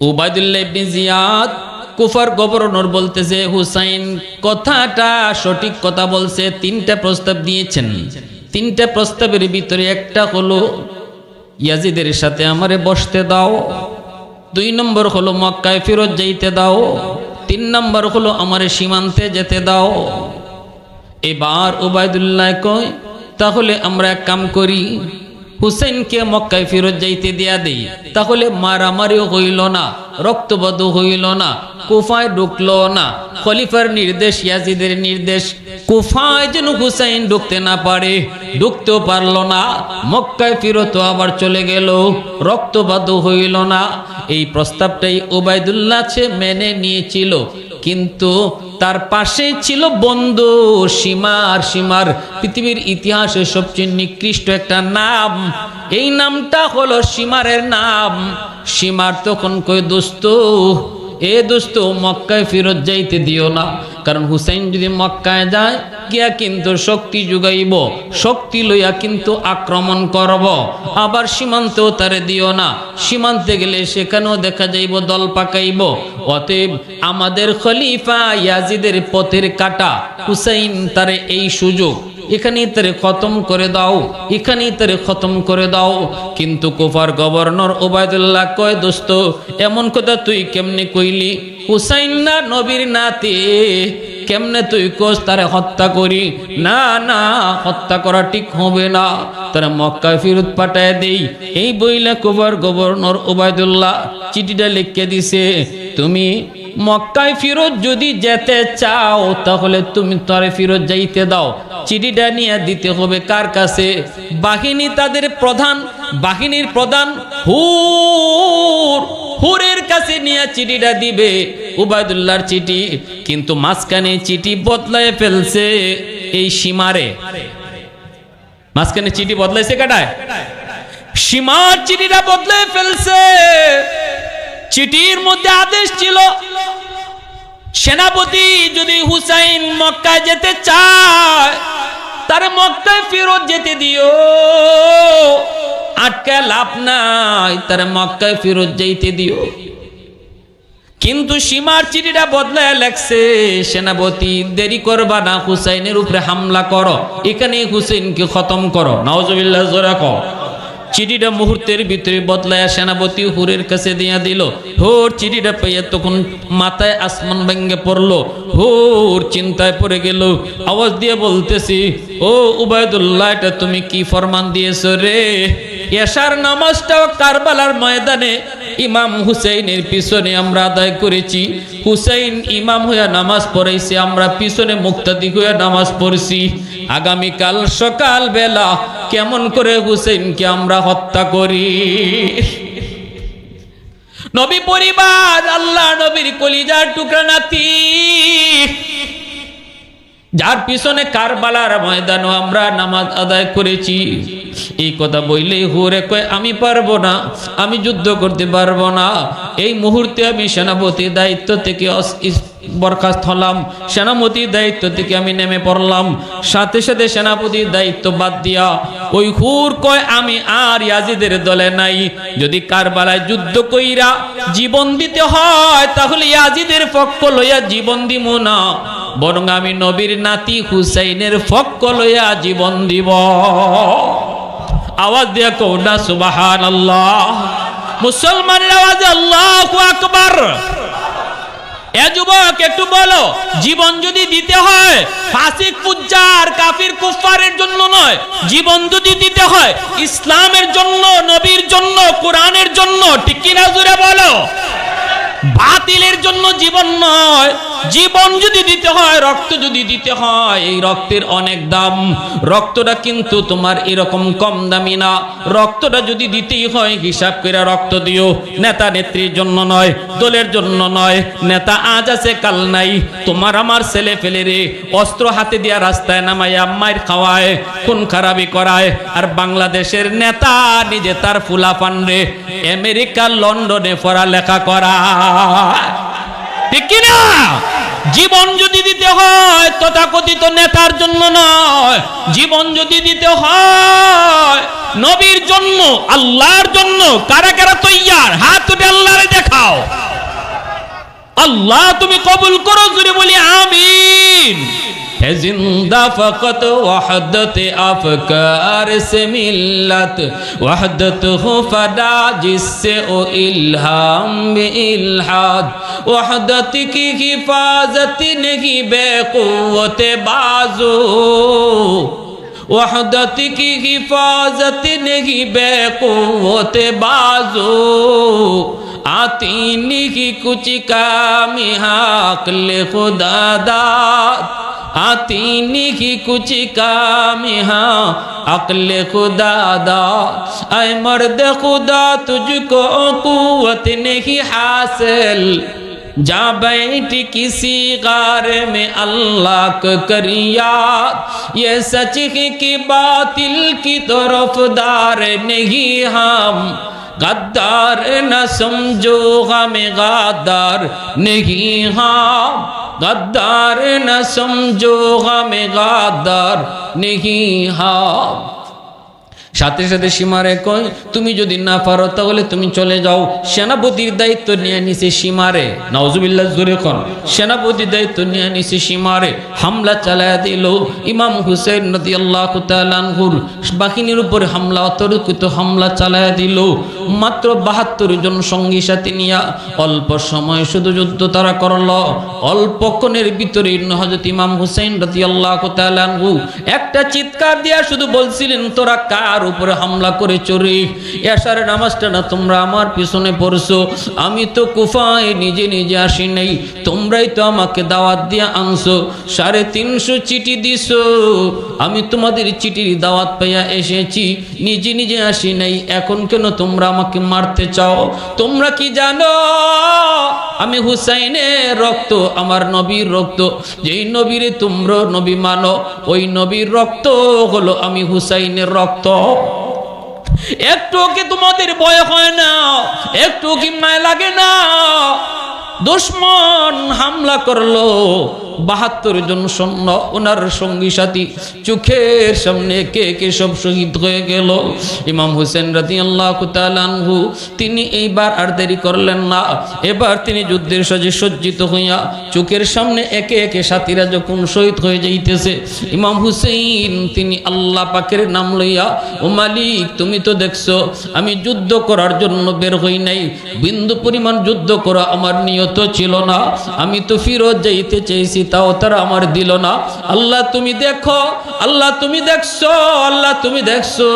উবাইদুল্লাহ ইবনে জিয়াদ কুফার গভর্নর বলতেছে হুসাইন কথাটা সঠিক কথা বলছে, তিনটা প্রস্তাব দিয়েছেন, তিনটা প্রস্তাবের ভিতরে একটা হলো ইয়াজিদের সাথে আমারে বসতে দাও, 2 নম্বর হলো মক্কায় ফেরত যাইতে দাও, 3 নম্বর হলো আমারে সীমান্তে যেতে দাও। এবার উবাইদুল্লাহ কয় তাহলে আমরা এক কাম করি, হুসাইনকে মক্কায় ফেরত যাইতে দিয়া দেই, তাহলে মারামারিও হইল না, রক্তপাতও হইল না, কুফায় ঢুকলো না। খলিফার নির্দেশ, ইয়াজিদের নির্দেশ, কুফায় যেন হুসাইন ঢুকতে না পারে, ঢুকতেও পারলো না, মক্কায় ফেরত আবার চলে গেল, রক্তপাতও হইল না। এই প্রস্তাবটাই উবাইদুল্লাহ মেনে নিয়েছিল, কিন্তু তার পাশে ছিল বন্ধু সীমার। সীমার পৃথিবীর ইতিহাসে সবচেয়ে নিকৃষ্ট একটা নাম, এই নামটা হলো সীমারের নাম। সীমার তখন কই দোস্ত, এ দোস্ত মক্কায় ফেরত যাইতে দিও না, কারণ হুসাইন যদি মক্কায় যায় গিয়া কিন্তু শক্তি যোগাইব, শক্তি লইয়া কিন্তু আক্রমণ করব। আবার সীমান্তেও তারে দিও না, সীমান্তে গেলে সেখানেও দেখা যাইব দল পাকাইব। অতএব আমাদের খলিফা ইয়াজিদের পথের কাটা হুসাইন, তারে এই সুযোগ, এখানেই তারে খতম করে দাও, এখানেই তারে খতম করে দাও। কিন্তু কুফার গভর্নর উবাইদুল্লাহ কয় দোস্ত এমন কথা তুই কেমনে কইলি? হুসাইন না নবীর নাতি, কেমনে তুই কোস তারে হত্যা করি? না না, হত্যা করা ঠিক হবে না, তারা মক্কায় ফেরত পাঠায় দেই। এই বইলা কুফার গভর্নর উবাইদুল্লাহ চিঠিটা লিখে দিছে, তুমি মক্কায় ফেরত যদি যেতে চাও তাহলে তুমি তারে ফেরত যাইতে দাও। চিঠিটা নিয়ে দিতে হবে কার কাছে? বাহিনী, তাদের প্রধান, বাহিনীর প্রধান হুরের কাছে নিয়ে চিঠিটা দিবে, উবাইদুল্লাহর চিঠি। কিন্তু মাঝখানে চিঠি বদলায় ফেলছে এই সীমারে, মাঝখানে চিঠি বদলাইছে কাটায়, সীমার চিঠিটা বদলায় ফেলছে। চিঠির মধ্যে আদেশ ছিল সেনাপতি যদি হুসাইন মক্কায় যেতে চায় তারে মক্কায় ফেরত যেতে দিও, আটকায় লাভ নাই, তারে মক্কায় ফেরত যাইতে দিও। কিন্তু সীমার চিঠিটা বদলায় লেখছে সেনাপতি দেরি করবা না, হুসাইনের উপরে হামলা করো, এখানে হুসাইনকে খতম করো। নাউজুবিল্লাহ, জোরে কও। চিঠিটা মুহূর্তের ভিতরে বদলায় সেনাপতি হুরের কাছে দিয়া দিল। হুর চিঠিটা পাইয়া তখন মাথায় আসমান ভেঙে পড়লো, হুর চিন্তায় পড়ে গেল, আওয়াজ দিয়ে বলতেছি ও উবাইদুল্লাহ, এটা তুমি কি ফরমান দিয়েছো রে? এশার নামাজটাও কারবালার ময়দানে ইমাম হুসাইনের পিছনে আমরা আদায় করেছি, হুসাইন ইমাম হইয়া নামাজ পড়াইছে, আমরা পিছনে মুক্তাদি হইয়া নামাজ পড়ছি। আগামীকাল সকাল বেলা কেমন করে হুসাইনকে আমরা হত্যা করি? নবী পরিবার, আল্লাহ নবীর কলিজার টুকরা নাতি, যার পিছনে কারবালার ময়দানও আমরা নামাজ আদায় করেছি, এই কথা বললেই হুরে কয় আমি পারবো না, আমি যুদ্ধ করতে পারবো না। এই মুহূর্তে আমি সেনাপতি দায়িত্ব থেকে বরখাস্ত হলাম, সেনাপতির দায়িত্ব থেকে আমি নেমে পড়লাম। সাথে সাথে সেনাপতির দায়িত্ব বাদ দিয়া ওই হুর কয় আমি আর ইয়াজিদের দলে নাই, যদি কারবালায় যুদ্ধ কইরা জীবন দিতে হয় তাহলে ইয়াজিদের পক্ষ লইয়া জীবন দিব না, বরং আমি নবীর নাতি হুসাইনের পক্ষ লইয়া জীবন দিব। আওয়াজ দিয়া কও না সুবহানাল্লাহ। মুসলমানের আওয়াজে আল্লাহু আকবার। এ যুবক একটু বলো, জীবন যদি দিতে হয় ফাসিক ফুজ্জার কাফির কুফারের জন্য নয়, জীবন যদি দিতে হয় ইসলামের জন্য, নবীর জন্য, কোরআনের জন্য, ঠিক কিনা জোরে বলো? বাতিলের জন্য জীবন নয়। জীবন যদি দিতে হয়, রক্ত যদি দিতে হয়, এই রক্তের অনেক দাম। রক্তটা কিন্তু তোমার এরকম কম দামি না। রক্তটা যদি দিতেই হয় হিসাব করে রক্ত দিও, নেতা নেত্রীর জন্য নয়, দলের জন্য নয়। নেতা আজ আছে কাল নাই। তোমার আমার ছেলে ফেলে রে অস্ত্র হাতে দিয়া রাস্তায় নামাইয়া মাইর খাওয়ায়, খুন খারাপি করায়, আর বাংলাদেশের নেতা নিজে তার ফুলাফান রে আমেরিকা লন্ডনে পড়ালেখা করা, ঠিক কিনা? জীবন যদি দিতে হয় তথাকথিত নেতার জন্য নয়, জীবন যদি দিতে হয় নবীর জন্য, আল্লাহর জন্য, কারা কারা তৈয়ার হাত তুলে আল্লাহরে দেখাও। আল্লাহ তুমি কবুল করো, জোরে বলি আমিন। है जिंदा फ़क़त वहदत अफ़कार से मिल्लत, वहदत हो फदा जिससे ओ इल्हाम में इल्हाद, वहदत की हिफाजत नहीं बेक़ुव्वत बाज़ू, वहदत की हिफाजत नहीं बेक़ुव्वत बाज़ू, आती नहीं कुछ काम अक़्ल खुदा दाद, आती नहीं कुछ काम हाँ अक़्ल खुदा दाद, ऐ मर्द खुदा तुझको क़ुव्वत नहीं हासिल, जा बैठ किसी गार में अल्लाह को कर याद, ये सच है कि बातिल की तरफदार नहीं हम, गद्दार न समझो हमें गादार नहीं हम, गद्दार न समझो हमें गादार नहीं हम। সাথে সাথে সীমারে কয় তুমি যদি না পারো তাহলে তুমি চলে যাও। সেনাপতির দায়িত্ব নিয়ে নিছে সীমারে, নাউজুবিল্লাহ জোরে কোন, সেনাপতির দায়িত্ব নিয়ে নিছে সীমারে হামলা চালায়া দিল। ইমাম হুসাইন রাদিয়াল্লাহু তাআলা আনহুর বাহিনীর উপরে হামলা, অতর্কিত হামলা চালায়া দিল। মাত্র ৭২ জন সঙ্গী সাথী নিয়া অল্প সময় শুধু যুদ্ধ তারা করলো। অল্পক্ষণের ভিতরে হযরত ইমাম হুসাইন রাদিয়াল্লাহু তাআলা আনহু একটা চিৎকার দিয়া শুধু বলছিলেন তোরা কার উপরে হামলা করে চোরে, এশারের নামাজটা না তোমরা আমার পিছনে পড়ছো, আমি তো কুফায় নিজে নিজে আসি নাই, তোমরাই তো আমাকে দাওয়াত দিয়ে আনছো, ৩৫০ চিঠি দিছো, আমি তোমাদের চিঠির দাওয়াত পাইয়া এসেছি, নিজে নিজে আসি নাই, এখন কেন তোমরা আমাকে মারতে চাও? তোমরা কি জানো আমি হুসাইনের রক্ত, আমার নবীর রক্ত, যেই নবীরে তোমরা নবী মানো ওই নবীর রক্ত হলো আমি হুসাইনের রক্ত। একটু কি তোমাদের ভয় হয় না? একটু কি মায়া লাগে না? দুশমন হামলা করলো, ৭২ জন সৈন্য, ওনার সঙ্গী সাথী চোখের সামনে কে কে সব শহীদ হয়ে গেল। ইমাম হুসেন রাদিয়াল্লাহু তাআলা আনহু তিনি এইবার আর দেরি করলেন না, এবার তিনি যুদ্ধের সাজে সজ্জিত হইয়া চোখের সামনে একে একে সাথীরা যখন শহীদ হয়ে যাইতেছে, ইমাম হুসেইন তিনি আল্লাহ পাকের নাম লইয়া, ও মালিক তুমি তো দেখছো আমি যুদ্ধ করার জন্য বের হই নাই, বিন্দু পরিমাণ যুদ্ধ করা আমার নিয়ত ছিল না, আমি তো ফিরত যাইতে চেয়েছি তাও তারা আমার দিল না, আল্লাহ তুমি দেখো, আল্লাহ তুমি দেখছো, আল্লাহ তুমি দেখছো।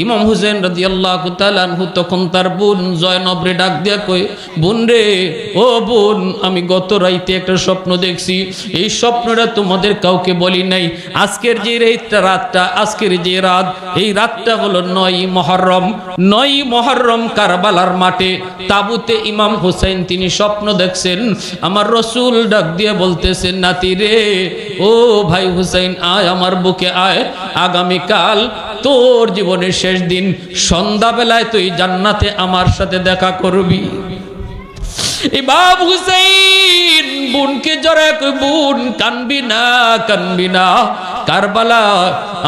ইমাম হুসেন রাদিয়াল্লাহু তাআলা আনহু তখন তার বোন জয়নবরে ডাক দিয়া কয়, বোন রে, ও বোন, আমি গত রাইতে একটা স্বপ্ন দেখছি, এই স্বপ্নটা তোমাদের কাউকে বলি নাই। আজকের যে রাতটা, আজকের যে রাত, এই রাতটা হলো ৯ মুহররম। ৯ মুহররম কারবালার মাঠে তাবুতে ইমাম হুসাইন তিনি স্বপ্ন দেখছেন। আমার রসুল ডাক দিয়ে বলতেছেন, নাতি রে, ও ভাই হুসাইন আয় আমার বুকে আয়, আগামীকাল তোর জীবনের শেষ দিন, সন্ধ্যাবেলায় তুই জান্নাতে আমার সাথে দেখা করবি। ইমাম হুসাইন বোনকে জড়ায় কই, বোন কানবি না, কানবি না, কারবালা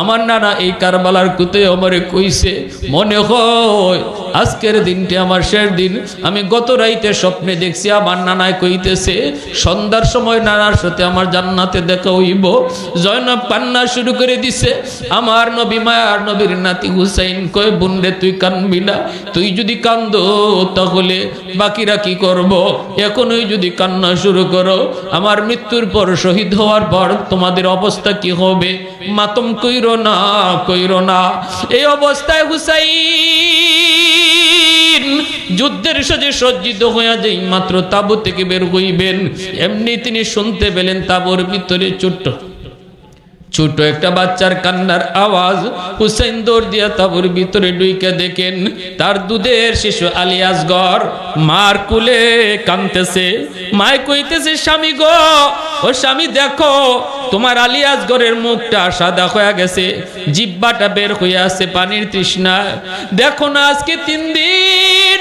আমার নানা এই কারবালার কুতে আমারে কইছে, মনে হয় আজকের দিনটি আমার শেষ দিন। আমি গত রাইতে স্বপ্নে দেখছি আমার নানায় কইতেছে সন্ধ্যার সময় নানার সাথে আমার জান্নাতে দেখা হইব। জয়নব কান্না শুরু করে দিছে। আমার নবী মায়ার নবীর নাতি হুসাইন কয়, বোন রে তুই কানবি না, তুই যদি কান্দো তাহলে বাকিরা কি করব? এখনই যদি কান্না শুরু করো, আমার মৃত্যুর পর, শহীদ হওয়ার পর তোমাদের অবস্থা কি হবে? মাতম কইরো না, কইরো না। এই অবস্থায় হুসাইন যুদ্ধের সাজে সজ্জিত হইয়া যেই মাত্র তাবু থেকে বের হইবেন, এমনি তিনি শুনতে পেলেন তাবুর ভিতরে ছোট একটা বাচ্চার কান্নার আওয়াজ। হুসাইন দৌড় দিয়া তাবুর ভিতরে ঢুইকা দেখেন তার দুধের শিশু আলী আসগর মার কুলে কাঁদতেছে। মায় কইতেছে, স্বামী গো, ও স্বামী দেখো তোমার আলী আসগরের মুখটা সাদা হয়ে গেছে, জিহ্বাটা বের হয়ে আছে পানির তৃষ্ণা, দেখো না আজকে 3 দিন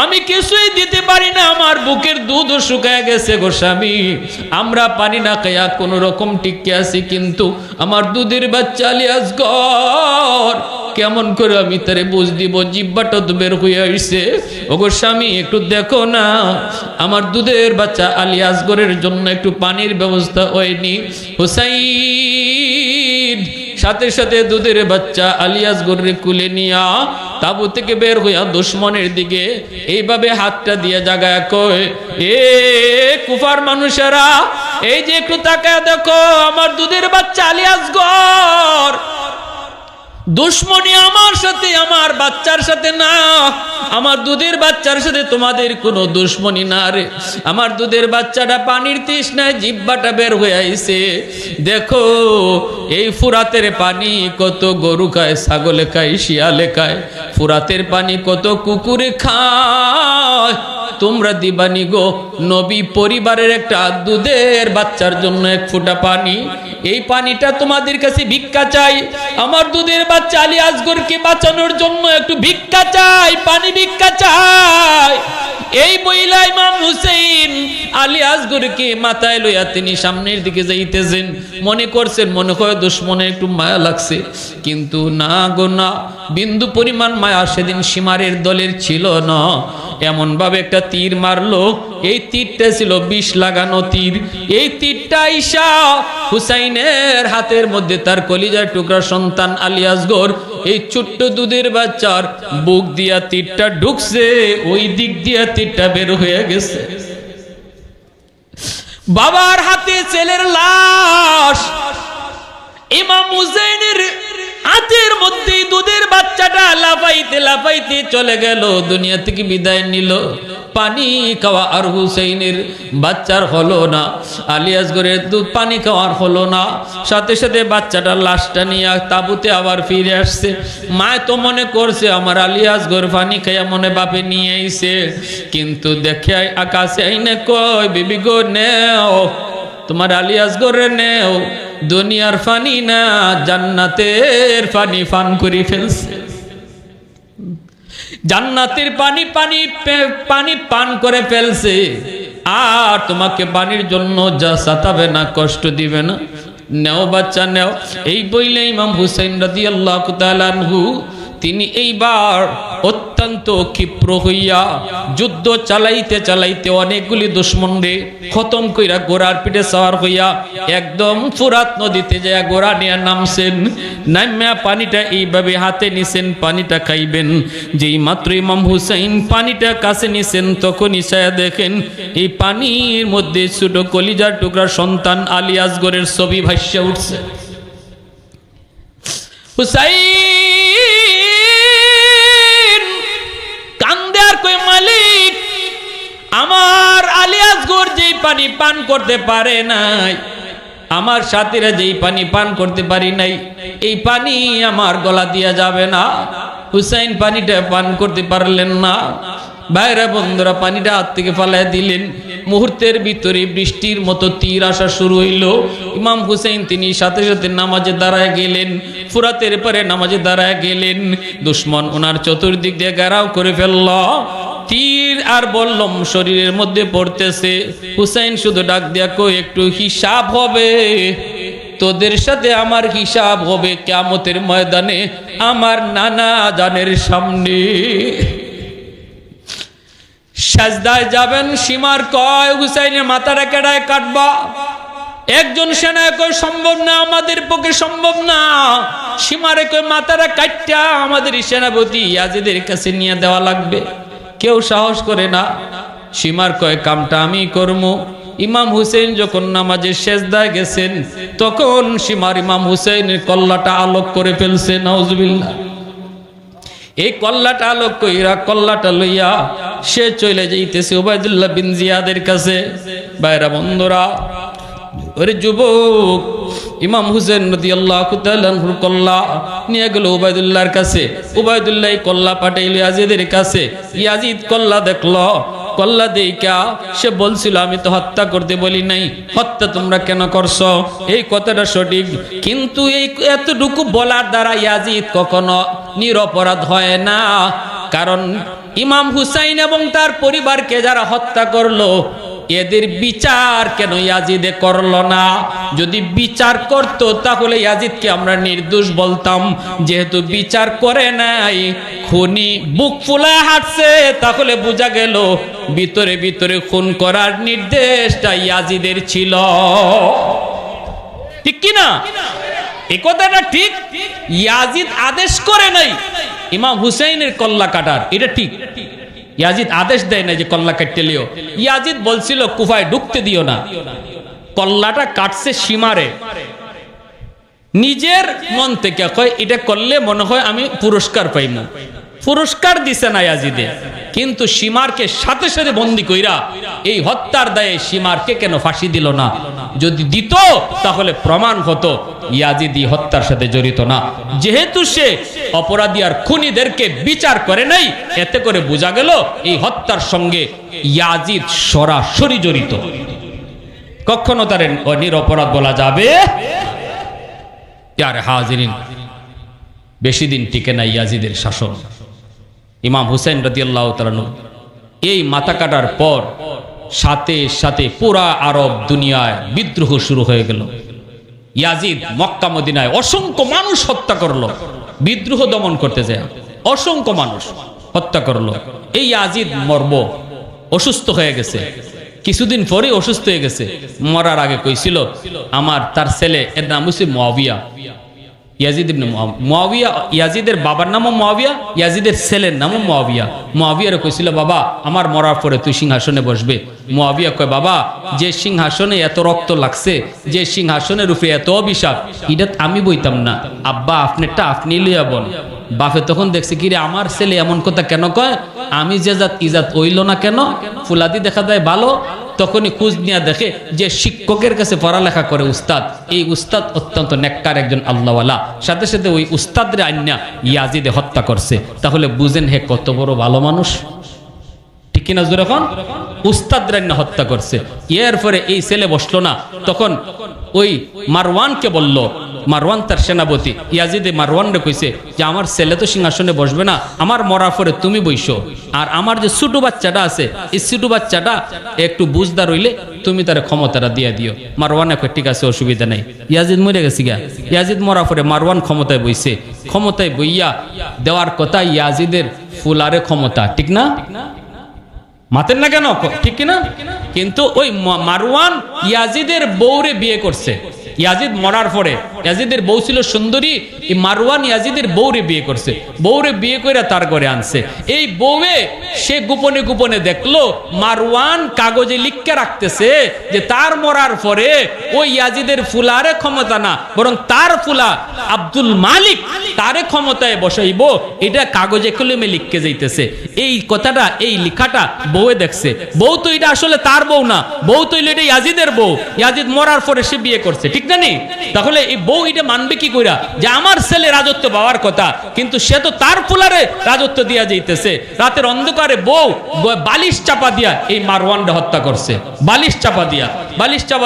আমি কিছুই দিতে পারি না, আমার বুকের দুধও শুকায় গেছে গো স্বামী, আমরা পানি না খাইয়া কোন রকম টিকে আছি, কিন্তু আমার দুধের বাচ্চা আলী আসগর কেমন করে আমি তারে বুঝ দিব, জিব্বাটা তো বের হয়ে আইছে। ওগো স্বামী একটু দেখো না, আমার দুধের বাচ্চা আলী আসগরের জন্য একটু পানির ব্যবস্থা হয়নি। হুসাইন সাথে সাথে দুধের বাচ্চা আলী আসগরে কুলে নিয়া তাবু থেকে বের হইয়া দুশমনের দিকে এইভাবে হাতটা দিয়ে জাগায় কয়, এ কুফার মানুষেরা, এই যে একটু তাকায় দেখো, আমার দুধের বাচ্চা আলী আসগর দুশ্মনী আমার সাথে, আমার বাচ্চার সাথে না, আমার দুধের বাচ্চার সাথে তোমাদের কোনো দুশ্মনী না রে। আমার দুধের বাচ্চাটা পানির তৃষ্ণায় জিব্বাটা বের হয়ে আইছে। দেখো এই ফুরাতের পানি কত গরু খায়, ছাগলে খায়, শিয়ালে খায়, ফুরাতের পানি কত কুকুরে খায়, তোমরা দিবানি গো নবী পরিবারের একটা দুধের বাচ্চার জন্য এক ফোঁটা পানি, এই পানিটা তোমাদের কাছে ভিক্ষা চাই। আমার দুধের বাচ্চা আলী আসগরকে বাঁচানোর জন্য একটু ভিক্ষা চাই, পানি ভিক্ষা চাই। এই বইলা ইমাম হুসাইন আলী আসগরকে মাথায় লইয়া তিনি সামনের দিকে যাইতেছেন। মনে করছেন মনে হয় দুশ্মনের একটু মায়া লাগছে, কিন্তু না গো না, বিন্দু পরিমাণ মায়া সেদিন সীমারের দলের ছিল না। এমন ভাবে একটা তীর মারলো, এই তীরটা ছিল বিষ লাগানো তীর। এই তীরটা আইসা হুসাইনের হাতের মধ্যে তার কলিজার টুকরা সন্তান আলী আসগর এই ছোট্ট দুধের বাচ্চার বুক দিয়া তীরটা ঢুকছে, ওই দিক দিয়া তীরটা বের হয়ে গেছে। বাবার হাতে ছেলের লাশ, ইমাম হুসাইনের হাতের মধ্যে দুধের বাচ্চাটা লাফাইতে লাফাইতে চলে গেল, দুনিয়া থেকে বিদায় নিল। পানি খাওয়া আর হুসাইনের বাচ্চার হলো না, আলী আসগরের দুধ পানি খাওয়ার হলো না। সাথে সাথে বাচ্চাটা লাশটা নিয়ে তাবুতে আবার ফিরে আসছে। মায় তো মনে করছে আমার আলী আসগর পানি খাইয়া মনে বাপে নিয়ে আইছে, কিন্তু দেখে আকাশে আইনে কয়, বিবি গো নেও তোমার আলী আসগরে নেও, দুনিয়ার পানি না জান্নাতের পানি পান করে ফেলছে। জান্নাতের পানি পানি পানি পান করে ফেলছে, আর তোমাকে পানির জন্য যা সাতাবে না, কষ্ট দিবে না, নেও বাচ্চা নেও। এই বইলে ইমাম হুসাইন রাদিয়াল্লাহু তাআলা আনহু তিনি এইবার অত্যন্ত ক্ষিপ্র হইয়া যুদ্ধ চালাইতে চালাইতে অনেকগুলি দুশমনরে খতম কইরা ঘোড়ার পিঠে সওয়ার হইয়া একদম ফুরাত নদীতে যায় ঘোড়া নিয়ে নামছেন। নামিয়া পানিটা এইভাবে হাতে নিছেন, পানিটা খাইবেন। যেই মাত্র ইমাম হুসাইন পানিটা কাছে নিছেন, তখন ইসায়া দেখেন এই পানির মধ্যে ছোট কলিজার টুকরা সন্তান আলী আসগরের ছবি ভাসিয়ে উঠছে। হুসাইন কান্দে আর কই, মালিক আমার আলী আসগর যেই পানি পান করতে পারে নাই, আমার সাথীরা যেই পানি পান করতে পারি নাই, এই পানি আমার গলা দিয়া যাবে না। হুসাইন পানিটা পান করতে পারলেন না। ভাইরা বন্ধুরা পানিটা হাত থেকে ফালাই দিলেন। মুহূর্তের ভিতরে বৃষ্টির মতো তীর আসা শুরু হইল। ইমাম হুসাইন তিনি সাথে সাথে নামাজে দাঁড়ায় গেলেন, ফুরাতের পরে নামাজে দাঁড়ায় গেলেন। দুশ্মন ওনার চতুর্দিক দিয়ে ঘেরাও করে ফেলল, তীর আর বললম শরীরের মধ্যে পড়তেছে। হুসাইন শুধু ডাক দিয়া কই, একটু হিসাব হবে, তোদের সাথে আমার হিসাব হবে কিয়ামতের ময়দানে আমার নানা জানের সামনে। সাজদায় যাবেন, সীমার কয় হুসাইনের মাথাটা কেডায় কাটবা? একজন সেনায় কয় সম্ভব না, আমাদের পক্ষে সম্ভব না। সীমারে কয় মাথাটা কাটটা আমাদের সেনাপতি ইয়াজিদের কাছে নিয়ে দেওয়া লাগবে। কেউ সাহস করে না। সীমার কয় কামটা আমি করবো। ইমাম হুসেন যখন নামাজের সেজদায় গেছেন, তখন সীমার ইমাম হুসেনের কল্লাটা আলোক করে ফেলছে। নাউজুবিল্লাহ। এই কল্লাটা আলোক কইরা কল্লাটা লইয়া সে চলে যাইতেছে উবাইদুল্লাহ বিন জিয়াদের কাছে। বাইরা বন্ধুরা, ওরে যুবক, ইমাম হুসেন রাদিয়াল্লাহু তাআলা আনহুর কল্লা নিয়ে গেল উবাইদুল্লাহর কাছে। উবাইদুল্লাহ কল্লা পাঠাইল ইয়াজিদের কাছে। ইয়াজিদ কল্লা দেখলো, কল্লা দেইকা সে বলছিল আমি তো হত্যা করতে বলি নাই, হত্যা তোমরা কেন করছো? এই কথাটা সঠিক, কিন্তু এই এতটুকু বলার দ্বারা ইয়াজিদ কখনো নিরপরাধ হয় না। কারণ ইমাম হুসাইন এবং তার পরিবারকে যারা হত্যা করলো, এদের বিচার কেন ইয়াজিদে করলো না? যদি বিচার করত তাহলে ইয়াজিদকে আমরা নির্দোষ বলতাম। যেহেতু বিচার করে নাই, খুনি বুক ফুলায় হাঁটছে, তাহলে বোঝা গেল ভিতরে ভিতরে খুন করার নির্দেশটা ইয়াজিদের ছিল। ঠিক কি না? এই কথাটা ঠিক। ইয়াজিদ আদেশ করে নাই ইমাম হুসাইনের কল্লা কাটার, এটা ঠিক। ইয়াজিদ আদেশ দেয় না যে কল্লা কাটতে লিও। ইয়াজিদ বলছিল কুফায় ঢুকতে দিও না। কল্লাটা কাটছে সীমারে, নিজের মন থেকে কয় এটা করলে মনে হয় আমি পুরস্কার পাইব। পুরস্কার দিছে না ইয়াজিদে, কিন্তু সীমারকে সাথে সাথে বন্দি কইরা এই হত্যার দায়ে সীমারকে কেন ফাঁসি দিল না? যদি দিত তাহলে প্রমাণ হতো ইয়াজিদ হত্যার সাথে জড়িত না। যেহেতু সে অপরাধী আর খুনিদেরকে বিচার করে নাই, এতে করে বোঝা গেল এই হত্যার সঙ্গে ইয়াজিদ সরাসরি জড়িত। কখনো তার নিরপরাধ বলা যাবে? ইয়ারে হাজিরিন, বেশি দিন টিকে না ইয়াজিদের শাসন। ইমাম হুসাইন রাদিয়াল্লাহু তাআলা এই মাথা কাটার পর সাথে সাথে পুরা আরব দুনিয়ায় বিদ্রোহ শুরু হয়ে গেল। ইয়াজিদ মক্কা মদিনায় অসংখ্য মানুষ হত্যা করলো, বিদ্রোহ দমন করতে যায় অসংখ্য মানুষ হত্যা করলো। এই ইয়াজিদ মরব, অসুস্থ হয়ে গেছে, কিছুদিন পরে অসুস্থ হয়ে গেছে। মরার আগে কইছিল আমার তার ছেলে, এর নাম হচ্ছে মুয়াবিয়া, ইয়াজিদ ইবনে মুয়াবিয়া। ইয়াজিদের বাবার নামও মুয়াবিয়া, ইয়াজিদের ছেলের নামও মুয়াবিয়া। মুয়াবিয়ারে কইছিল বাবা আমার মরার পরে তুই সিংহাসনে বসবে। মুয়াবিয়া কয় বাবা যে সিংহাসনে এত রক্ত লাগছে, যে সিংহাসনের উপরে এত অভিশাপ, এটা আমি বইতাম না, আব্বা আপনারটা আপনি লইয়া বল। বাপে তখন দেখছে কিরে আমার ছেলে এমন কথা কেন কয়, আমি যে জাত ইজাত হইল না কেন, ফুলাদি দেখা যায় ভালো। তখনই খোঁজ নিয়ে দেখে যে শিক্ষকের কাছে পড়ালেখা করে উস্তাদ, এই উস্তাদ অত্যন্ত নেককার একজন আল্লাহওয়ালা। সাথে সাথে ওই উস্তাদরে আইনা ইয়াজিদে হত্যা করছে। তাহলে বুঝেন হে কত বড় ভালো মানুষ, ঠিক কিনা? যখন উস্তাদরে আইনা হত্যা করছে, এরপরে এই ছেলে বসলো না, তখন ওই মারওয়ানকে বলল, মারওয়ান তার সেনাপতি, ইয়াজিদে মারওয়ানরে কইছে যে আমার ছেলে তো সিংহাসনে বসবে না, আমার মরার পরে তুমি বইসো, আর আমার যে ছোট বাচ্চাটা আছে এই ছোট বাচ্চাটা একটু বুঝদার হইলে তুমি তার ক্ষমতাটা দিয়ে দিও। মারওয়ান কয় ঠিক আছে অসুবিধা নেই। ইয়াজিদ মরে গেছে গা, ইয়াজিদ মরার পরে মারওয়ান ক্ষমতায় বইছে। ক্ষমতায় বইয়া দেওয়ার কথা ইয়াজিদের ফুলারে ক্ষমতা, ঠিক না? মাতেন না কেন, ঠিক কিনা? কিন্তু ওই মারওয়ান ইয়াজিদের বউরে বিয়ে করছে। ইয়াজিদ মরার পরে ইয়াজিদের বউ ছিল সুন্দরী, এই মারওয়ান ইয়াজিদের বউরে বিয়ে করছে। বউরে বিয়ে করে তার ঘরে আনছে। এই বউয়ে সে গোপনে গোপনে দেখলো মারওয়ান কাগজে লিখকে রাখতেছে যে তার মরার পরে ওই ইয়াজিদের ফুলারে ক্ষমতা না, বরং তার ফুলা আব্দুল মালিক তারে ক্ষমতায় বসাইব, এটা কাগজে কলমে লিখকে যাইতেছে। এই কথাটা, এই লেখাটা বউয়ে দেখছে। বউ তো এটা আসলে তার বউ না, বউ তো এটা ইয়াজিদের বউ। ইয়াজিদ মরার পরে সে বিয়ে করছে, ঠিক না? তাহলে এই বউ এটা মানবে কি কইরা যে আমার ছেলে রাজত্ব পাওয়ার কথা, কিন্তু সে তো তার ফুলারে রাজত্ব দিয়া যাইতেছে। রাতের অন্ধকারে বউ বালিশ চাপা দিয়া এই মারওয়ানকে হত্যা করছে। বালিশ চাপা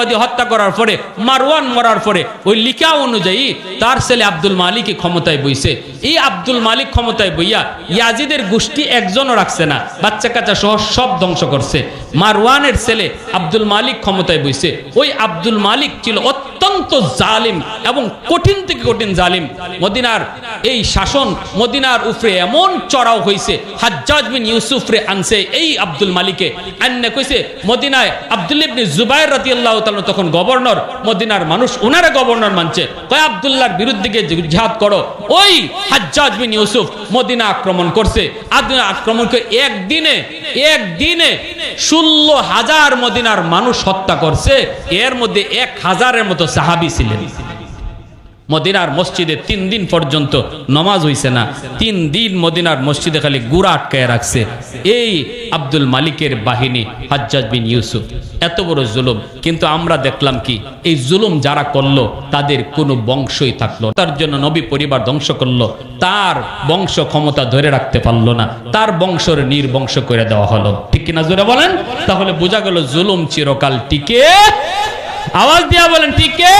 দিয়া হত্যা করার পরে মারওয়ান মরার পরে ওই লিখা অনুযায়ী তার ছেলে আব্দুল মালিক ক্ষমতায় বইছে। এই আব্দুল মালিক ক্ষমতায় বইয়া ইয়াজিদের গোষ্ঠী একজনও রাখছে না, বাচ্চা কাচ্চা সহ সব ধ্বংস করছে। মারওয়ানের ছেলে আব্দুল মালিক ক্ষমতায় বইছে। ওই আব্দুল মালিক ছিল অত্যন্ত জালিম এবং কঠিন থেকে কঠিন জালিম। মদিনার এই শাসন মদিনার উপরে এমন চড়াও হয়েছে, হাজ্জাজ বিন ইউসুফ রে আনছে এই আব্দুল মালিকে আন্নে কইছে মদিনায় আব্দুল্লাহ ইবনে জুবাইর রাদিয়াল্লাহু তাআলা তখন গভর্নর, মদিনার মানুষ ওনারে গভর্নর মানছে। কয় আব্দুল্লাহর বিরুদ্ধে জিহাদ করো। ওই হাজ্জাজ বিন ইউসুফ মদিনা আক্রমণ করছে। আক্রমণ করে একদিনে 16,000 মদিনার মানুষ হত্যা করছে। এর মধ্যে 1,000-এর মতো সাহাবী ছিলেন। মদিনার মসজিদে 3 দিন পর্যন্ত নামাজ হইছে না। 3 দিন মদিনার মসজিদে খালি গুড়া আটকায় রাখছে এই আব্দুল মালিকের বাহিনী, হাজ্জাজ বিন ইউসুফ। এত বড় জুলুম। কিন্তু আমরা দেখলাম কি, এই জুলুম যারা করলো তাদের কোনো বংশই থাকলো, তার জন্য নবী পরিবার ধ্বংস করলো, তার বংশ ক্ষমতা ধরে রাখতে পারলো না, তার বংশর নির্বংশ করে দেওয়া হলো। ঠিক কিনা জোরে বলেন? তাহলে বোঝা গেল জুলুম চিরকাল টিকে। আওয়াজ দিয়া বলেন টিকে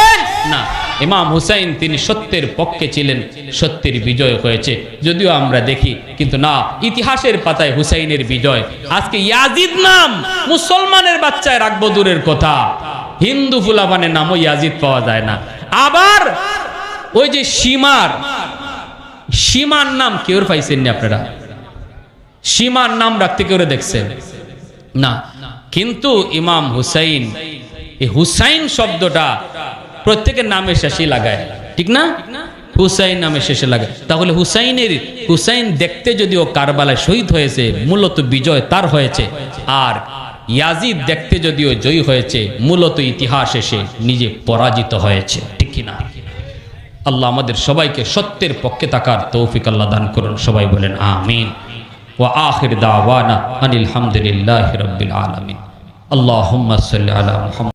না। ইমাম হুসাইন তিনি সত্যের পক্ষে ছিলেন, সত্যের বিজয় হয়েছে যদিও আমরা দেখি, কিন্তু না, ইতিহাসের পাতায় হুসাইনের বিজয়। আজকে ইয়াজিদ নাম মুসলমানের বাচ্চায় রাখবো দূরের কথা, হিন্দু ফুলাফানের নামও ইয়াজিদ পাওয়া যায় না। আবার ওই যে সীমার নাম কেউ পাইছেন আপনারা? সীমার নাম রাখতে কেউ দেখছেন না? কিন্তু ইমাম হুসাইন, এই হুসাইন শব্দটা প্রত্যেকের নামে শেষে লাগায়, ঠিক না? হুসাইন নামে শেষে লাগায়। তাহলে হুসাইন দেখতে যদিও কারবালায় শহীদ হয়েছে, মূলত বিজয় তার হয়েছে। আর ইয়াজিদ দেখতে যদিও জয়ী হয়েছে, মূলত ইতিহাস এসে নিজে পরাজিত হয়েছে, ঠিক কিনা? আল্লাহ আমাদের সবাইকে সত্যের পক্ষে থাকার তৌফিক আল্লাহ দান করুন। সবাই বলেন আমিন। ওয়া আখির দাওয়ানা আনিল হামদুলিল্লাহি রাব্বিল আলামিন। আল্লাহুম্মা সাল্লি আলা মুহাম্মাদ।